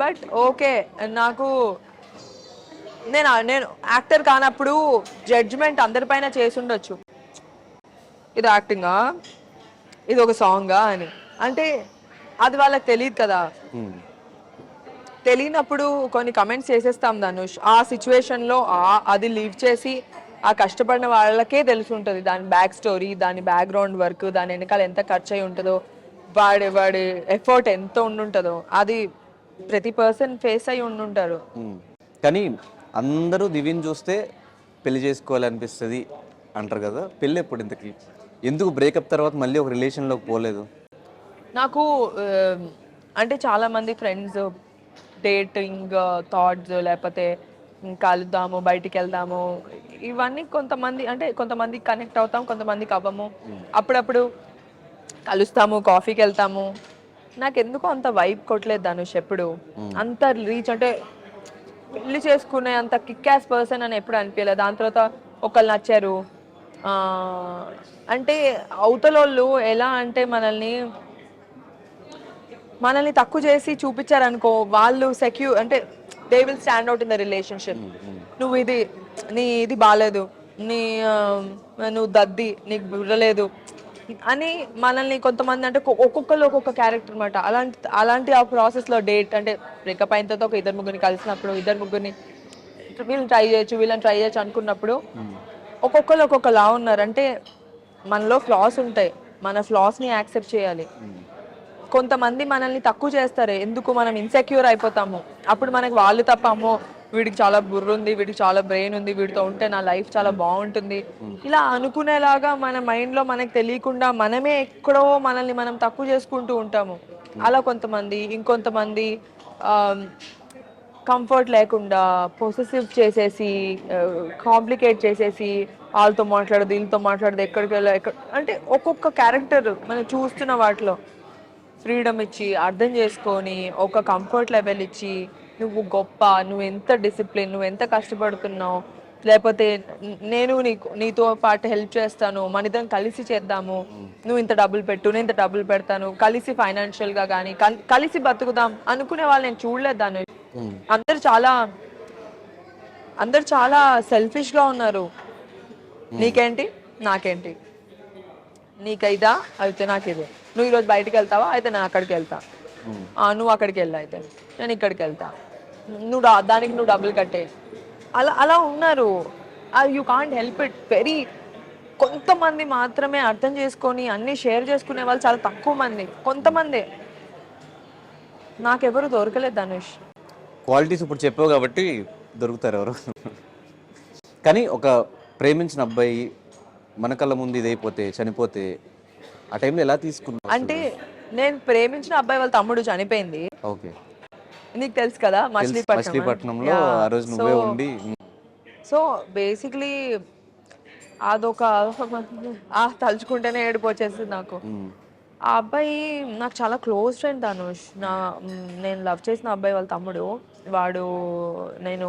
[SPEAKER 3] బట్ ఓకే, నాకు నేను నేను యాక్టర్ కానప్పుడు జడ్జ్మెంట్ అందరిపైన చేసి ఉండొచ్చు, ఇది యాక్టింగా, ఇది ఒక సాంగా అని. అంటే అది వాళ్ళకి తెలియదు కదా. తెలియనప్పుడు కొన్ని కమెంట్స్ చేసేస్తాం ధనుష్. ఆ సిచ్యువేషన్లో అది లీవ్ చేసి ఆ కష్టపడిన వాళ్ళకే తెలిసి ఉంటుంది దాని బ్యాక్ స్టోరీ, దాని బ్యాక్గ్రౌండ్ వర్క్, దాని వెనకాల ఎంత ఖర్చు అయి ఉంటుందో, వాడి ఎఫర్ట్ ఎంత ఉండుంటుందో, అది ప్రతి పర్సన్ ఫేస్ అయి ఉండుంటారు.
[SPEAKER 2] కానీ అందరూ దివ్యని చూస్తే పెళ్లి చేసుకోవాలనిపిస్తుంది అంటారు కదా. పెళ్ళి ఎప్పుడు ఇంతకి? ఎందుకు బ్రేకప్ తర్వాత మళ్ళీ ఒక రిలేషన్లోకి పోలేదు?
[SPEAKER 3] నాకు అంటే చాలామంది ఫ్రెండ్స్ డేటింగ్ థాట్స్, లేకపోతే కలుద్దాము, బయటికి వెళ్దాము, ఇవన్నీ కొంతమంది అంటే కొంతమంది కనెక్ట్ అవుతాం, కొంతమందికి అవ్వము. అప్పుడప్పుడు కలుస్తాము, కాఫీకి వెళ్తాము. నాకు ఎందుకో అంత వైబ్ కొట్టలేదు ధనుష్ ఎప్పుడు. అంత రీచ్ అంటే పెళ్లి చేసుకునే అంత కిక్ యాస్ పర్సన్ అని ఎప్పుడు అనిపించలేదు. దాని తర్వాత ఒకళ్ళు నచ్చారు అంటే అవతలోళ్ళు ఎలా అంటే మనల్ని తక్కువ చేసి చూపించారనుకో, వాళ్ళు సెక్యూర్ అంటే they will stand out in the relationship. నువ్వు ఇది బాగాలేదు, నువ్వు దద్ది, నీకు బుర్రలేదు అని మనల్ని కొంతమంది అంటే ఒక్కొక్కరు ఒక్కొక్క క్యారెక్టర్ అనమాట. అలాంటి ఆ ప్రాసెస్లో డేట్ అంటే బ్రేకప్ అయిన తర్వాత ఒక ఇద్దరు ముగ్గురిని కలిసినప్పుడు, ఇద్దరు ముగ్గురిని వీళ్ళని ట్రై చేయొచ్చు అనుకున్నప్పుడు ఒక్కొక్కరు ఒక్కొక్కలా ఉన్నారు. అంటే మనలో ఫ్లాస్ ఉంటాయి, మన ఫ్లాస్ని యాక్సెప్ట్ చేయాలి. కొంతమంది మనల్ని తక్కువ చేస్తారు, ఎందుకు మనం ఇన్సెక్యూర్ అయిపోతాము. అప్పుడు మనకి వాళ్ళు తప్ప, అమ్మో వీడికి చాలా బుర్ర ఉంది, వీడికి చాలా బ్రెయిన్ ఉంది, వీడితో ఉంటే నా లైఫ్ చాలా బాగుంటుంది, ఇలా అనుకునేలాగా మన మైండ్లో మనకు తెలియకుండా మనమే ఎక్కడో మనల్ని మనం తక్కువ చేసుకుంటూ ఉంటాము. అలా ఇంకొంతమంది కంఫర్ట్ లేకుండా పొసెసివ్ చేసేసి, కాంప్లికేట్ చేసేసి, వాళ్ళతో మాట్లాడదు, వీళ్ళతో మాట్లాడదు, ఎక్కడికి అంటే ఒక్కొక్క క్యారెక్టర్ మనం చూస్తున్న వాటిలో ఫ్రీడమ్ ఇచ్చి, అర్థం చేసుకొని, ఒక కంఫర్ట్ లెవెల్ ఇచ్చి, నువ్వు గొప్ప, నువ్వు ఎంత డిసిప్లిన్, నువ్వు ఎంత కష్టపడుతున్నావు, లేకపోతే నేను నీతో పాటు హెల్ప్ చేస్తాను, మన ఇద్దరం కలిసి చేద్దాము, నువ్వు ఇంత డబ్బులు పెట్టు, నేను ఇంత డబ్బులు పెడతాను, కలిసి ఫైనాన్షియల్గా కానీ కలిసి బతుకుదాం అనుకునే వాళ్ళు నేను చూడలేదు. దాన్ని అందరు చాలా సెల్ఫిష్గా ఉన్నారు. నీకేంటి, నాకేంటి, నీకైదా అయితే నాకు ఇదే, నువ్వు ఈరోజు బయటకు వెళ్తావా అయితే నేను అక్కడికి వెళ్తా, నువ్వు అక్కడికి వెళ్ళా అయితే నేను ఇక్కడికి వెళ్తా, దానికి నువ్వు డబ్బులు కట్టే, అలా ఉన్నారు. You can't help it. కొంతమంది మాత్రమే అర్థం చేసుకొని అన్నీ షేర్ చేసుకునే వాళ్ళు చాలా తక్కువ మంది, కొంతమంది. నాకెవరు దొరకలేదు ధనుష్.
[SPEAKER 2] క్వాలిటీస్ ఇప్పుడు చెప్పావు కాబట్టి దొరుకుతారు ఎవరు. కానీ ఒక ప్రేమించిన అబ్బాయి మన కళ్ళ ముందు ఇదైపోతే, చనిపోతే ఆ టైంలో ఎలా తీసుకున్నావు?
[SPEAKER 3] అంటే నేను ప్రేమించిన అబ్బాయి వాళ్ళ తమ్ముడు చనిపోయింది.
[SPEAKER 2] ఓకే,
[SPEAKER 3] నీకు తెలుసు కదా,
[SPEAKER 2] మచిలీపట్నంలో ఆ రోజు నువ్వే ఉండి.
[SPEAKER 3] సో బేసిక్లీ అదొక తలుచుకుంటేనే ఏడుపు వచ్చేసింది నాకు. ఆ అబ్బాయి నాకు చాలా క్లోజ్ ఫ్రెండ్ ధనుష్. నేను లవ్ చేసిన అబ్బాయి వాళ్ళ తమ్ముడు. నేను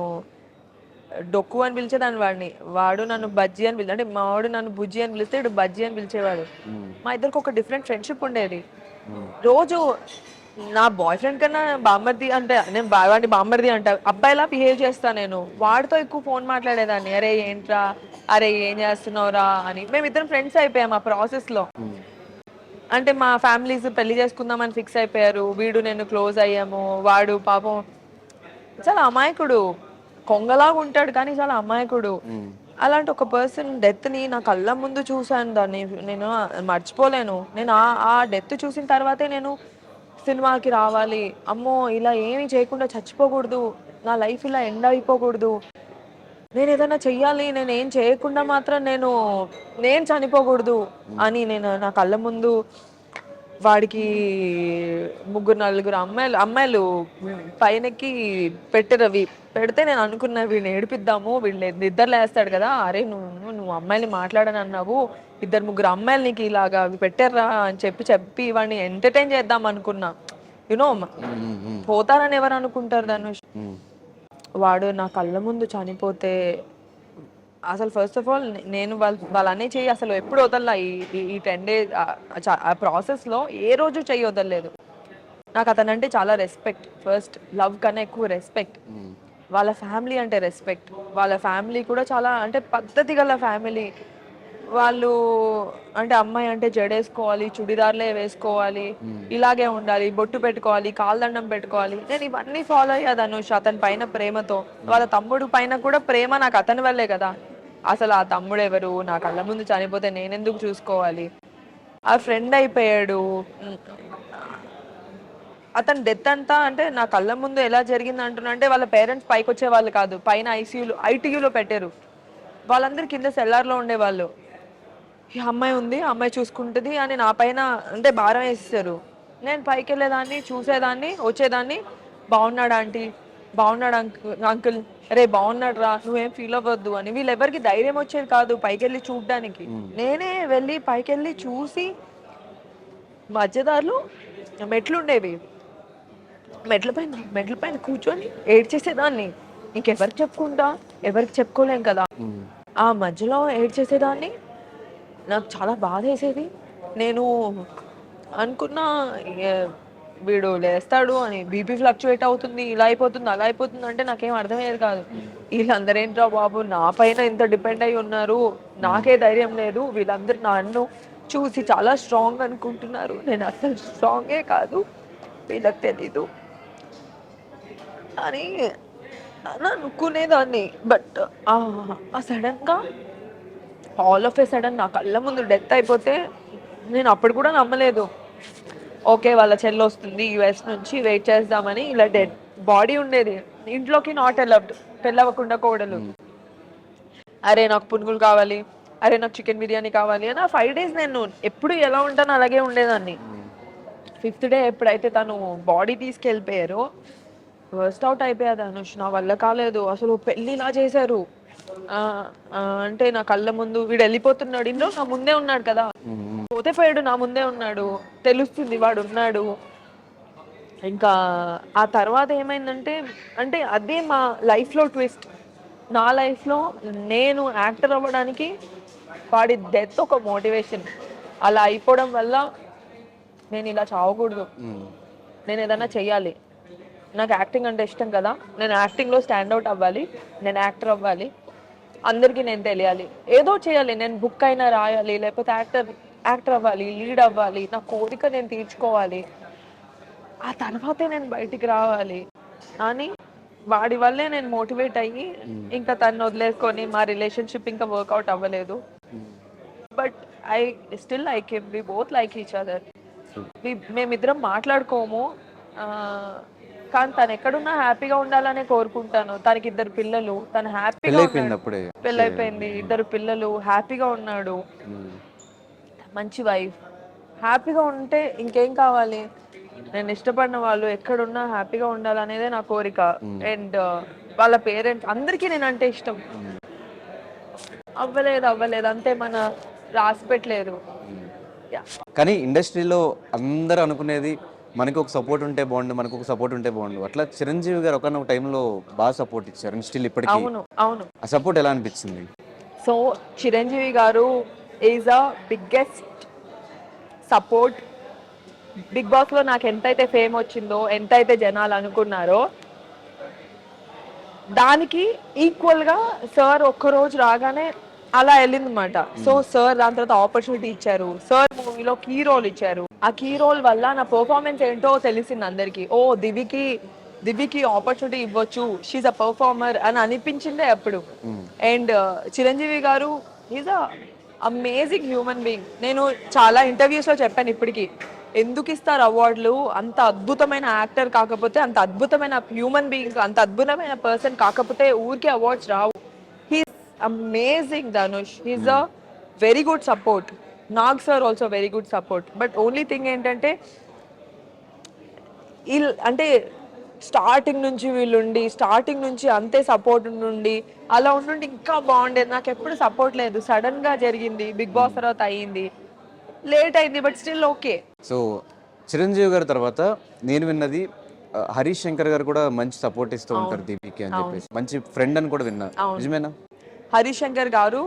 [SPEAKER 3] డొక్కు అని పిలిచేదాన్ని వాడిని, వాడు నన్ను బజ్జీ అని అంటే మా వాడు నన్ను బుజ్జి అని పిలిస్తే ఇడు బజ్జీ అని పిలిచేవాడు. మా ఇద్దరికి ఒక డిఫరెంట్ ఫ్రెండ్షిప్ ఉండేది. రోజు నా బాయ్ ఫ్రెండ్ కన్నా బామ్మర్ది అంటే, నేను వాడిని బామ్మర్ది అంటా, అబ్బాయిలా బిహేవ్ చేస్తా. నేను వాడితో ఎక్కువ ఫోన్ మాట్లాడేదాన్ని, అరే ఏంట్రా, అరే ఏం చేస్తున్నావురా అని. మేమిద్దరం ఫ్రెండ్స్ అయిపోయాం ఆ ప్రాసెస్లో. అంటే మా ఫ్యామిలీస్ పెళ్లి చేసుకుందామని ఫిక్స్ అయిపోయారు, వీడు నేను క్లోజ్ అయ్యాము. వాడు పాపం చాలా అమాయకుడు, కొంగలాగా ఉంటాడు కానీ చాలా అమాయకుడు. అలాంటి ఒక పర్సన్ డెత్ని నా కళ్ళ ముందు చూశాను, దాన్ని నేను మర్చిపోలేను. నేను ఆ డెత్ చూసిన తర్వాతే నేను సినిమాకి రావాలి, అమ్మో ఇలా ఏమీ చేయకుండా చచ్చిపోకూడదు, నా లైఫ్ ఇలా ఎండ్ అయిపోకూడదు, నేను ఏదైనా చెయ్యాలి, నేను ఏం చేయకుండా మాత్రం నేను చనిపోకూడదు అని నేను నా కళ్ళ ముందు వాడికి ముగ్గురు నలుగురు అమ్మాయిలు పైనకి పెట్టరు. అవి పెడితే నేను అనుకున్నా వీడిని ఏడిపిద్దాము, వీళ్ళు నిద్ర లేస్తాడు కదా, అరే నువ్వు అమ్మాయిని మాట్లాడని అన్నావు, ఇద్దరు ముగ్గురు అమ్మాయిలు నీకు ఇలాగా అవి పెట్టారా అని చెప్పి వాడిని ఎంటర్టైన్ చేద్దాం అనుకున్నా. యునో పోతారని ఎవరు అనుకుంటారు ధనుష్. వాడు నా కళ్ళ ముందు చనిపోతే అసలు ఫస్ట్ ఆఫ్ ఆల్ నేను వాళ్ళనే చెయ్యి అసలు ఎప్పుడు వదల్లా. ఈ 10 days ఆ ప్రాసెస్లో ఏ రోజు చెయ్యి వదలలేదు. నాకు అతనంటే చాలా రెస్పెక్ట్. ఫస్ట్ లవ్ కన్నా ఎక్కువ రెస్పెక్ట్. వాళ్ళ ఫ్యామిలీ అంటే రెస్పెక్ట్. వాళ్ళ ఫ్యామిలీ కూడా చాలా అంటే పద్ధతి గల ఫ్యామిలీ. వాళ్ళు అంటే అమ్మాయి అంటే జడేసుకోవాలి, చుడిదార్లే వేసుకోవాలి, ఇలాగే ఉండాలి, బొట్టు పెట్టుకోవాలి, కాల్దండం పెట్టుకోవాలి. నేను ఇవన్నీ ఫాలో అయ్యా ధనుష్ అతని పైన ప్రేమతో. వాళ్ళ తమ్ముడు పైన కూడా ప్రేమ నాకు అతని వల్లే కదా. అసలు ఆ తమ్ముడు ఎవరు, నా కళ్ళ ముందు చనిపోతే నేనెందుకు చూసుకోవాలి. ఆ ఫ్రెండ్ అయిపోయాడు. అతని డెత్ అంతా అంటే నా కళ్ళ ముందు ఎలా జరిగింది అంటున్నా అంటే వాళ్ళ పేరెంట్స్ పైకి వచ్చే వాళ్ళు కాదు, పైన ఐటీయూలో పెట్టారు. వాళ్ళందరూ కింద సెల్లార్లో ఉండేవాళ్ళు. ఈ అమ్మాయి ఉంది, అమ్మాయి చూసుకుంటుంది అని నా పైన అంటే భారం వేసేసారు. నేను పైకి వెళ్ళేదాన్ని, చూసేదాన్ని, వచ్చేదాన్ని. బాగున్నాడు ఆంటీ, బాగున్నాడు అంకుల్, రే బాగున్నాడు రా, నువ్వేం ఫీల్ అవ్వద్దు అని. వీళ్ళెవరికి ధైర్యం వచ్చేది కాదు పైకి వెళ్ళి చూడడానికి. నేనే వెళ్ళి పైకి వెళ్ళి చూసి మధ్యదారులు మెట్లు ఉండేవి, మెట్ల పైన కూర్చొని ఏడ్చేసేదాన్ని. ఇంకెవరికి చెప్పుకుంటా, ఎవరికి చెప్పుకోలేం కదా. ఆ మధ్యలో ఏడ్చేసేదాన్ని. నాకు చాలా బాధ వేసేది. నేను అనుకున్నా వీడు లేస్తాడు అని, బీపీ ఫ్లక్చువేట్ అవుతుంది, ఇలా అయిపోతుంది, అలా అయిపోతుంది అంటే నాకేం అర్థమయ్యేది కాదు. వీళ్ళందరూ ఏంట్రా బాబు నా పైన ఇంత డిపెండ్ అయి ఉన్నారు, నాకే ధైర్యం లేదు, వీళ్ళందరూ నన్ను చూసి చాలా స్ట్రాంగ్ అనుకుంటున్నారు, నేను అసలు స్ట్రాంగే కాదు, వీళ్ళకి తెలీదు అని అనుకునేదాన్ని. బట్ సడన్గా ఆల్ ఆఫ్ ఏ సడన్ నా కళ్ళ ముందు డెత్ అయిపోతే నేను అప్పుడు కూడా నమ్మలేదు. ఓకే వాళ్ళ చెల్లి వస్తుంది యుఎస్ నుంచి, వెయిట్ చేద్దామని. ఇలా డెడ్ బాడీ ఉండేది ఇంట్లోకి, నాట్ అలౌడ్, పెళ్ళవకుండా కోడలు. అరే నాకు పునుగులు కావాలి, అరే నాకు చికెన్ బిర్యానీ కావాలి అని. ఆ 5 days నేను ఎప్పుడు ఎలా ఉంటానో అలాగే ఉండేదాన్ని. 5th day ఎప్పుడైతే తను బాడీ తీసుకెళ్ళిపోయారో వర్స్ట్ అవుట్ అయిపోయా ధనుష్. నా వల్ల కాలేదు అసలు. పెళ్ళి ఇలా చేశారు అంటే నా కళ్ళ ముందు వీడు వెళ్ళిపోతున్నాడు, ఇంట్లో నా ముందే ఉన్నాడు కదా, పోతే పోయాడు, నా ముందే ఉన్నాడు, తెలుస్తుంది వాడు ఉన్నాడు. ఇంకా ఆ తర్వాత ఏమైందంటే అంటే అదే మా లైఫ్లో ట్విస్ట్. నా లైఫ్లో నేను యాక్టర్ అవ్వడానికి వాడి డెత్ ఒక మోటివేషన్. అలా అయిపోవడం వల్ల నేను ఇలా చావకూడదు, నేను ఏదైనా చెయ్యాలి, నాకు యాక్టింగ్ అంటే ఇష్టం కదా, నేను యాక్టింగ్లో స్టాండ్అవుట్ అవ్వాలి, నేను యాక్టర్ అవ్వాలి, అందరికీ నేను తెలియాలి, ఏదో చేయాలి, నేను బుక్ అయినా రాయాలి, లేకపోతే యాక్టర్ అవ్వాలి, లీడ్ అవ్వాలి, నా కోరిక నేను తీర్చుకోవాలి, ఆ తర్వాతే నేను బయటికి రావాలి అని వాడి వల్లే నేను మోటివేట్ అయ్యి ఇంకా తను వదిలేసుకొని మా రిలేషన్షిప్ ఇంకా వర్కౌట్ అవ్వలేదు. But I came, we both like each other. మేమిద్దరం మాట్లాడుకోము, కానీ తను ఎక్కడున్నా హ్యాపీగా ఉండాలనే కోరుకుంటాను. తనకి 2 పిల్లలు, తను హ్యాపీగా పెళ్ళైపోయింది, 2 పిల్లలు, హ్యాపీగా ఉన్నాడు, మంచి వైఫ్, హ్యాపీగా ఉంటే ఇంకేం కావాలి. నేను ఇష్టపడిన వాళ్ళు ఎక్కడున్నా హ్యాపీగా ఉండాలనేదే నా కోరిక. అండ్ వాళ్ళ పేరెంట్స్ అందరికీ నేనంటే ఇష్టం. అవ్వలేదు అంతే, మన రాసి పెట్టలేదు.
[SPEAKER 2] కానీ ఇండస్ట్రీలో అందరూ అనుకునేది మనకు ఒక సపోర్ట్ ఉంటే బాగుండు, అట్లా చిరంజీవి గారు ఒకనొక టైంలో బాగా సపోర్ట్ ఇచ్చారు, స్టిల్ ఇప్పటికీ.
[SPEAKER 3] అవును.
[SPEAKER 2] ఆ సపోర్ట్ ఎలా అనిపించింది?
[SPEAKER 3] So Chiranjeevi garu is a biggest support. Bigg Boss లో నాకు ఎంతైతే ఫేమ్ వచ్చిందో, ఎంతైతే జనాలు అనుకున్నారో దానికి ఈక్వల్ గా సార్ ఒక్కరోజు రాగానే అలా వెళ్ళిందన్నమాట. సో సార్ దాని తర్వాత ఆపర్చునిటీ ఇచ్చారు, సార్ మూవీలో కీ రోల్ ఇచ్చారు. ఆ కీ రోల్ వల్ల నా పర్ఫార్మెన్స్ ఏంటో తెలిసింది అందరికి. ఓ దివికి ఆపర్చునిటీ ఇవ్వచ్చు, షీఈ్ అ పర్ఫార్మర్ అని అనిపించిందే అప్పుడు. And Chiranjeevi garu is a amazing human being. నేను చాలా ఇంటర్వ్యూస్ లో చెప్పాను ఇప్పటికీ, ఎందుకు ఇస్తారు అవార్డులు, అంత అద్భుతమైన యాక్టర్ కాకపోతే, అంత అద్భుతమైన హ్యూమన్ బీయింగ్, అంత అద్భుతమైన పర్సన్ కాకపోతే ఊరికే awards Rao. He's amazing Dhanush, he's a very good support. Nag sir also very good support. But only thing ఏంటంటే అంటే స్టార్టింగ్ నుంచి వీళ్ళుండి స్టార్టింగ్ నుంచి అంతే సపోర్ట్ నుండి అలా ఉండి ఇంకా బాగుండేది. నాకు ఎప్పుడు సపోర్ట్ లేదు, సడన్ గా జరిగింది. బిగ్ బాస్ తర్వాత అయ్యింది, లేట్ అయింది, but still okay.
[SPEAKER 2] So Chiranjeevi గారి తర్వాత నేను విన్నది హరీష్ శంకర్ గారు కూడా మంచి సపోర్ట్ ఇస్తూ ఉంటారు దీపికి అని చెప్పేసి, మంచి ఫ్రెండ్ అని కూడా విన్నా, నిజమేనా?
[SPEAKER 3] హరీష్ శంకర్ గారు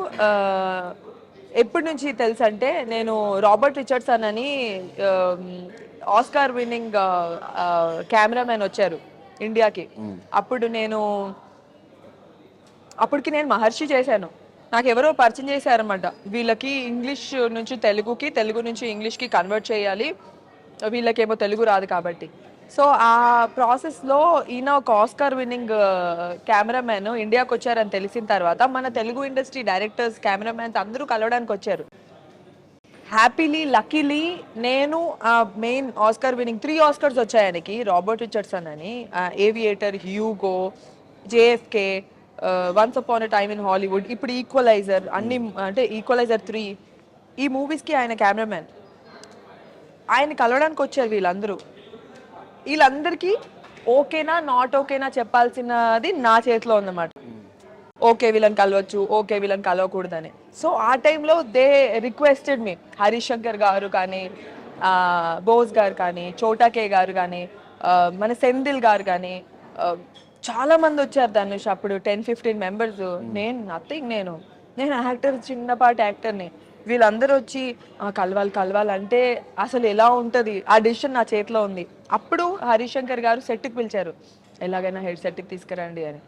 [SPEAKER 3] ఎప్పటి నుంచి తెలుసు అంటే, నేను రాబర్ట్ రిచర్డ్సన్ అని ఆస్కార్ విన్నింగ్ కెమెరామెన్ వచ్చారు ఇండియాకి. అప్పటికి నేను మహర్షి చేశాను. నాకు ఎవరో పరిచయం చేశారన్నమాట, వీళ్ళకి ఇంగ్లీష్ నుంచి తెలుగుకి, తెలుగు నుంచి ఇంగ్లీష్కి కన్వర్ట్ చేయాలి, వీళ్ళకేమో తెలుగు రాదు కాబట్టి. సో ఆ ప్రాసెస్లో ఈయన ఒక ఆస్కార్ విన్నింగ్ కెమెరామెన్ ఇండియాకి వచ్చారని తెలిసిన తర్వాత మన తెలుగు ఇండస్ట్రీ డైరెక్టర్స్, కెమెరామెన్స్ అందరూ కలవడానికి వచ్చారు. హ్యాపీలీ, లక్కీలీ నేను మెయిన్ ఆస్కార్ విన్నింగ్ 3 ఆస్కర్స్ వచ్చాయి ఆయనకి, రాబర్ట్ రిచర్డ్సన్ అని, aviator, Hugo, JFK, once upon a time in Hollywood, ఇప్పుడు ఈక్వలైజర్, అన్ని అంటే ఈక్వలైజర్ 3 ఈ మూవీస్కి ఆయన కెమెరామెన్. ఆయన కలవడానికి వచ్చారు వీళ్ళందరికీ ఓకేనా నాట్ ఓకేనా చెప్పాల్సినది నా చేతిలో ఉందన్నమాట. ఓకే వీళ్ళని కలవచ్చు, ఓకే వీళ్ళని కలవకూడదని. సో ఆ టైంలో దే రిక్వెస్టెడ్ మీ, హరీష్ శంకర్ గారు కానీ, బోస్ గారు కానీ, చోటాకే గారు కానీ, మన సెంధిల్ గారు కానీ, చాలా మంది వచ్చారు ధనుష్. అప్పుడు 10-15 మెంబర్స్. నేను నథింగ్, నేను యాక్టర్, చిన్నపాటి యాక్టర్ని. వీళ్ళందరూ వచ్చి కలవాలంటే అసలు ఎలా ఉంటుంది, ఆ డిసిషన్ నా చేతిలో ఉంది. అప్పుడు హరీష్ శంకర్ గారు సెట్కి పిలిచారు, ఎలాగైనా హెడ్ సెట్కి తీసుకురండి అని.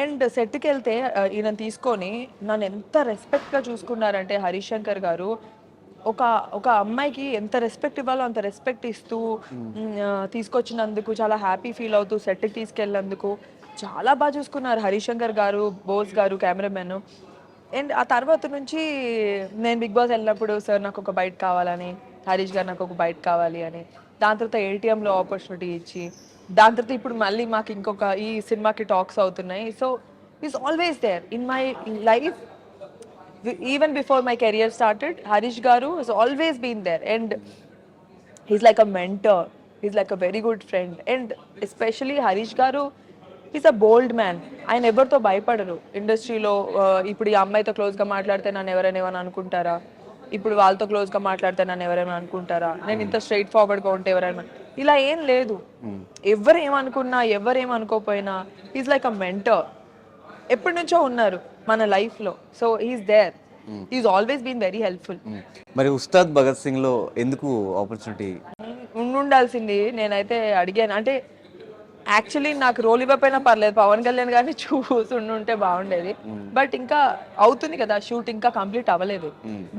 [SPEAKER 3] అండ్ సెట్కి వెళ్తే ఈయన తీసుకొని నన్ను ఎంత రెస్పెక్ట్గా చూసుకున్నారంటే హరీష్ శంకర్ గారు, ఒక అమ్మాయికి ఎంత రెస్పెక్ట్ ఇవ్వాలో అంత రెస్పెక్ట్ ఇస్తూ తీసుకొచ్చినందుకు చాలా హ్యాపీ ఫీల్ అవుతూ సెట్కి తీసుకెళ్ళినందుకు చాలా బాగా చూసుకున్నారు హరీష్ శంకర్ గారు, బోస్ గారు కెమెరామెన్. అండ్ ఆ తర్వాత నుంచి నేను బిగ్ బాస్ వెళ్ళినప్పుడు సార్ నాకు ఒక బైట్ కావాలని, హరీష్ గారు నాకు ఒక బైట్ కావాలి అని, దాని తర్వాత ఏటీఎంలో ఆపర్చునిటీ ఇచ్చి, దాని తర్వాత ఇప్పుడు మళ్ళీ మాకు ఇంకొక ఈ సినిమాకి టాక్స్ అవుతున్నాయి. So is always there in my life. Even before my career started, Harish garu has always been there and he's like a mentor, he's like a very good friend. And especially Harish గారు, ఈజ్ అ బోల్డ్ మ్యాన్. ఆయన ఎవరితో భయపడరు ఇండస్ట్రీలో. ఇప్పుడు ఈ అమ్మాయితో క్లోజ్గా మాట్లాడితే నన్ను ఎవరైనా ఏమైనా అనుకుంటారా, ఇప్పుడు వాళ్ళతో క్లోజ్గా మాట్లాడితే నన్ను ఎవరైనా అనుకుంటారా, నేను ఇంత స్ట్రైట్ ఫార్వర్డ్గా ఉంటే ఎవరైనా, ఇలా ఏం లేదు. ఎవరేమనుకున్నా ఎవరేమనుకోపోయినా ఈజ్ లైక్ అ మెంటర్. ఎప్పటి నుంచో ఉన్నారు మన లైఫ్లో. So is there, is always been very helpful.
[SPEAKER 2] మరి ఉస్తాద్ భగత్ సింగ్లో ఎందుకు ఆపర్చునిటీ
[SPEAKER 3] ఉండాల్సింది? నేనైతే అడిగాను. అంటే యాక్చువల్లీ నాకు రోల్ ఇవ్వకపోయినా పర్లేదు, పవన్ కళ్యాణ్ గారిని చూసుంటే బాగుండేది. బట్ ఇంకా అవుతుంది కదా షూట్, ఇంకా కంప్లీట్ అవ్వలేదు.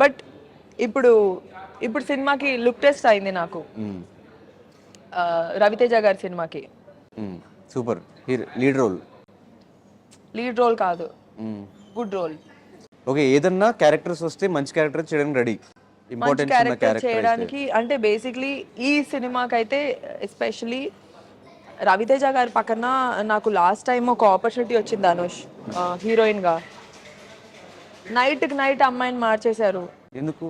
[SPEAKER 3] బట్ ఇప్పుడు సినిమాకి లుక్ టెస్ట్ అయింది నాకు, రవితేజ గారి సినిమాకి.
[SPEAKER 2] సూపర్
[SPEAKER 3] లీడ్ రోల్ కాదు, గుడ్ రోల్.
[SPEAKER 2] ఓకే, ఏదన్నా క్యారెక్టర్స్ వస్తే మంచి క్యారెక్టర్ చేయడానికి రెడీ,
[SPEAKER 3] మంచి క్యారెక్టర్ చేయడానికి. అంటే బేసిక్లీ ఈ సినిమాకైతే ఎస్పెషలీ రవితేజ గారి పక్కన నాకు లాస్ట్ టైం ఒక ఆపర్చునిటీ వచ్చింది ధనుష్, హీరోయిన్గా. నైట్కి నైట్ అమ్మాయిని మార్చేశారు.
[SPEAKER 2] ఎందుకు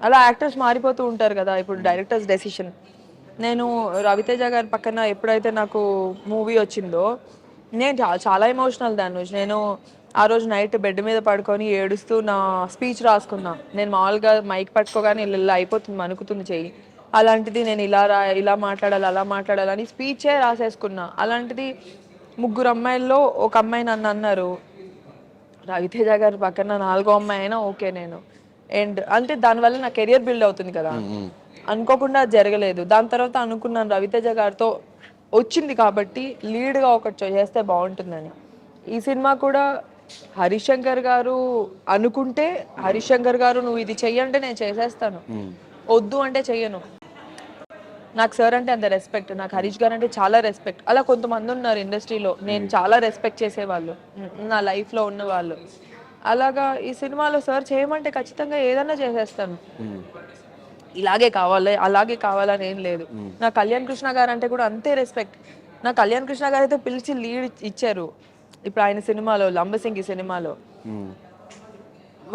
[SPEAKER 3] అలా యాక్టర్స్ మారిపోతూ ఉంటారు కదా, ఇప్పుడు డైరెక్టర్స్ డెసిషన్. నేను రవితేజ గారి పక్కన ఎప్పుడైతే నాకు మూవీ వచ్చిందో, నేను చాలా ఎమోషనల్ ధనుష్. నేను ఆ రోజు నైట్ బెడ్ మీద పడుకొని ఏడుస్తూ నా స్పీచ్ రాసుకున్నా. నేను మామూలుగా మైక్ పట్టుకోగానే ఇలా అయిపోతుంది, మనుకుతుంది చెయ్యి. అలాంటిది నేను ఇలా మాట్లాడాలి, అలా మాట్లాడాలని స్పీచే రాసేసుకున్నా. అలాంటిది 3 అమ్మాయిల్లో ఒక అమ్మాయి నన్ను అన్నారు, రవితేజ గారి పక్కన 4వ అమ్మాయి అయినా ఓకే నేను. అండ్ అంటే దానివల్ల నా కెరియర్ బిల్డ్ అవుతుంది కదా, అనుకోకుండా జరగలేదు. దాని తర్వాత అనుకున్నాను రవితేజ గారితో వచ్చింది కాబట్టి లీడ్గా ఒకటి చేస్తే బాగుంటుందని. ఈ సినిమా కూడా హరీష్ శంకర్ గారు అనుకుంటే, హరీష్ శంకర్ గారు నువ్వు ఇది చెయ్యంటే నేను చేసేస్తాను, వద్దు అంటే చెయ్యను. నాకు సార్ అంటే అంత రెస్పెక్ట్, నాకు హరీష్ గారు అంటే చాలా రెస్పెక్ట్. అలా కొంతమంది ఉన్నారు ఇండస్ట్రీలో నేను చాలా రెస్పెక్ట్ చేసేవాళ్ళు, నా లైఫ్లో ఉన్న వాళ్ళు. అలాగా ఈ సినిమాలో సార్ చేయమంటే ఖచ్చితంగా ఏదన్నా చేసేస్తాను. ఇలాగే కావాలి అలాగే కావాలని ఏం లేదు. నా కళ్యాణ్ కృష్ణ గారు అంటే కూడా అంతే రెస్పెక్ట్. నా కళ్యాణ్ కృష్ణ గారు అయితే పిలిచి లీడ్ ఇచ్చారు ఇప్పుడు ఆయన సినిమాలో, లంబసింగి సినిమాలో.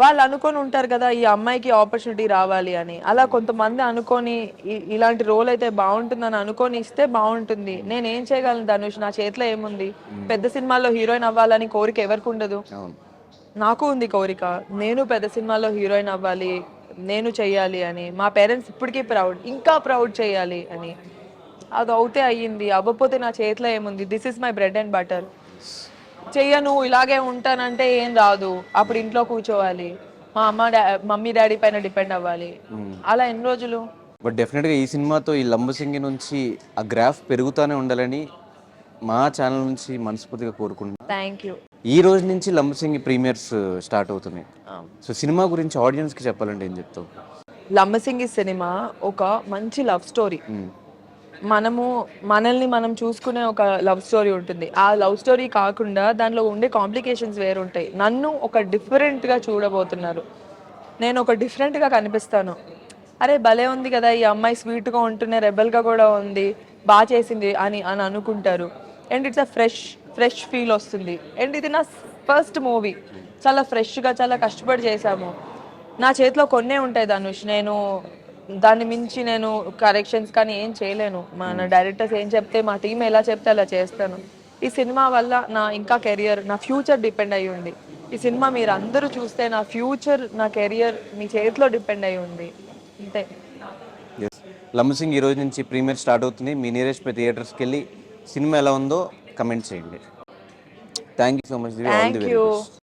[SPEAKER 3] వాళ్ళు అనుకొని ఉంటారు కదా ఈ అమ్మాయికి ఆపర్చునిటీ రావాలి అని. అలా కొంతమంది అనుకొని ఇలాంటి రోల్ అయితే బాగుంటుందని అనుకొని ఇస్తే బాగుంటుంది. నేను ఏం చేయగలను ధనుష్, నా చేతిలో ఏముంది? పెద్ద సినిమాల్లో హీరోయిన్ అవ్వాలని కోరిక ఎవరికి ఉండదు?
[SPEAKER 2] అవును.
[SPEAKER 3] నాకు ఉంది కోరిక, నేను పెద్ద సినిమాలో హీరోయిన్ అవ్వాలి, నేను చెయ్యాలి అని. మా పేరెంట్స్ ఇప్పటికీ ప్రౌడ్, ఇంకా ప్రౌడ్ చేయాలి అని. అది అవుతే అయ్యింది, అవ్వకపోతే నా చేతిలో ఏముంది? This is my bread and butter. చెయ్యను, ఇలాగే ఉంటానంటే ఏం రాదు. అప్పుడు ఇంట్లో కూర్చోవాలి, మా మమ్మీ డాడీ పైన డిపెండ్ అవ్వాలి. అలా ఎన్ని రోజులు?
[SPEAKER 2] బట్ డెఫినెట్గా ఈ సినిమాతో ఈ లంబసింగి నుంచి ఆ గ్రాఫ్ పెరుగుతూనే ఉండాలని మా ఛానల్ నుంచి మనస్ఫూర్తిగా కోరుకుంటున్నాను.
[SPEAKER 3] Thank you.
[SPEAKER 2] ఈ రోజు నుంచి లంబసింగి ప్రీమియర్స్ స్టార్ట్ అవుతున్నాయి. సో సినిమా గురించి ఆడియన్స్కి చెప్పాలంటే ఏం చెప్తావు?
[SPEAKER 3] లంబసింగి సినిమా ఒక మంచి లవ్ స్టోరీ. మనల్ని మనం చూసుకునే ఒక లవ్ స్టోరీ ఉంటుంది. ఆ లవ్ స్టోరీ కాకుండా దానిలో ఉండే కాంప్లికేషన్స్ వేరు ఉంటాయి. నన్ను ఒక డిఫరెంట్గా చూడబోతున్నారు. నేను ఒక డిఫరెంట్గా కనిపిస్తాను. అరే భలే ఉంది కదా ఈ అమ్మాయి, స్వీట్గా ఉంటూనే రెబల్గా కూడా ఉంది, బాగా చేసింది అని అని అనుకుంటారు. And it's a fresh feel వస్తుంది. అండ్ ఇది నా ఫస్ట్ మూవీ, చాలా ఫ్రెష్గా, చాలా కష్టపడి చేశాము. నా చేతిలో కొన్నే ఉంటాయి ధనుష్, నేను దాన్ని మించి నేను కరెక్షన్స్ కానీ ఏం చేయలేను. మన డైరెక్టర్స్ ఏం చెప్తే, మా టీం ఎలా చెప్తే అలా చేస్తాను. ఈ సినిమా వల్ల నా ఇంకా కెరియర్, నా ఫ్యూచర్ డిపెండ్ అయ్యి ఉంది. ఈ సినిమా మీరు అందరూ చూస్తే నా ఫ్యూచర్, నా కెరియర్ మీ చేతిలో డిపెండ్ అయ్యి ఉంది. అంతే.
[SPEAKER 2] లంబసింగ్ ఈ రోజు నుంచి ప్రీమియర్ స్టార్ట్ అవుతుంది. మీ నియరెస్ట్ థియేటర్స్కి వెళ్ళి సినిమా ఎలా ఉందో కమెంట్ చేయండి. Thank you so much.
[SPEAKER 3] Thank you.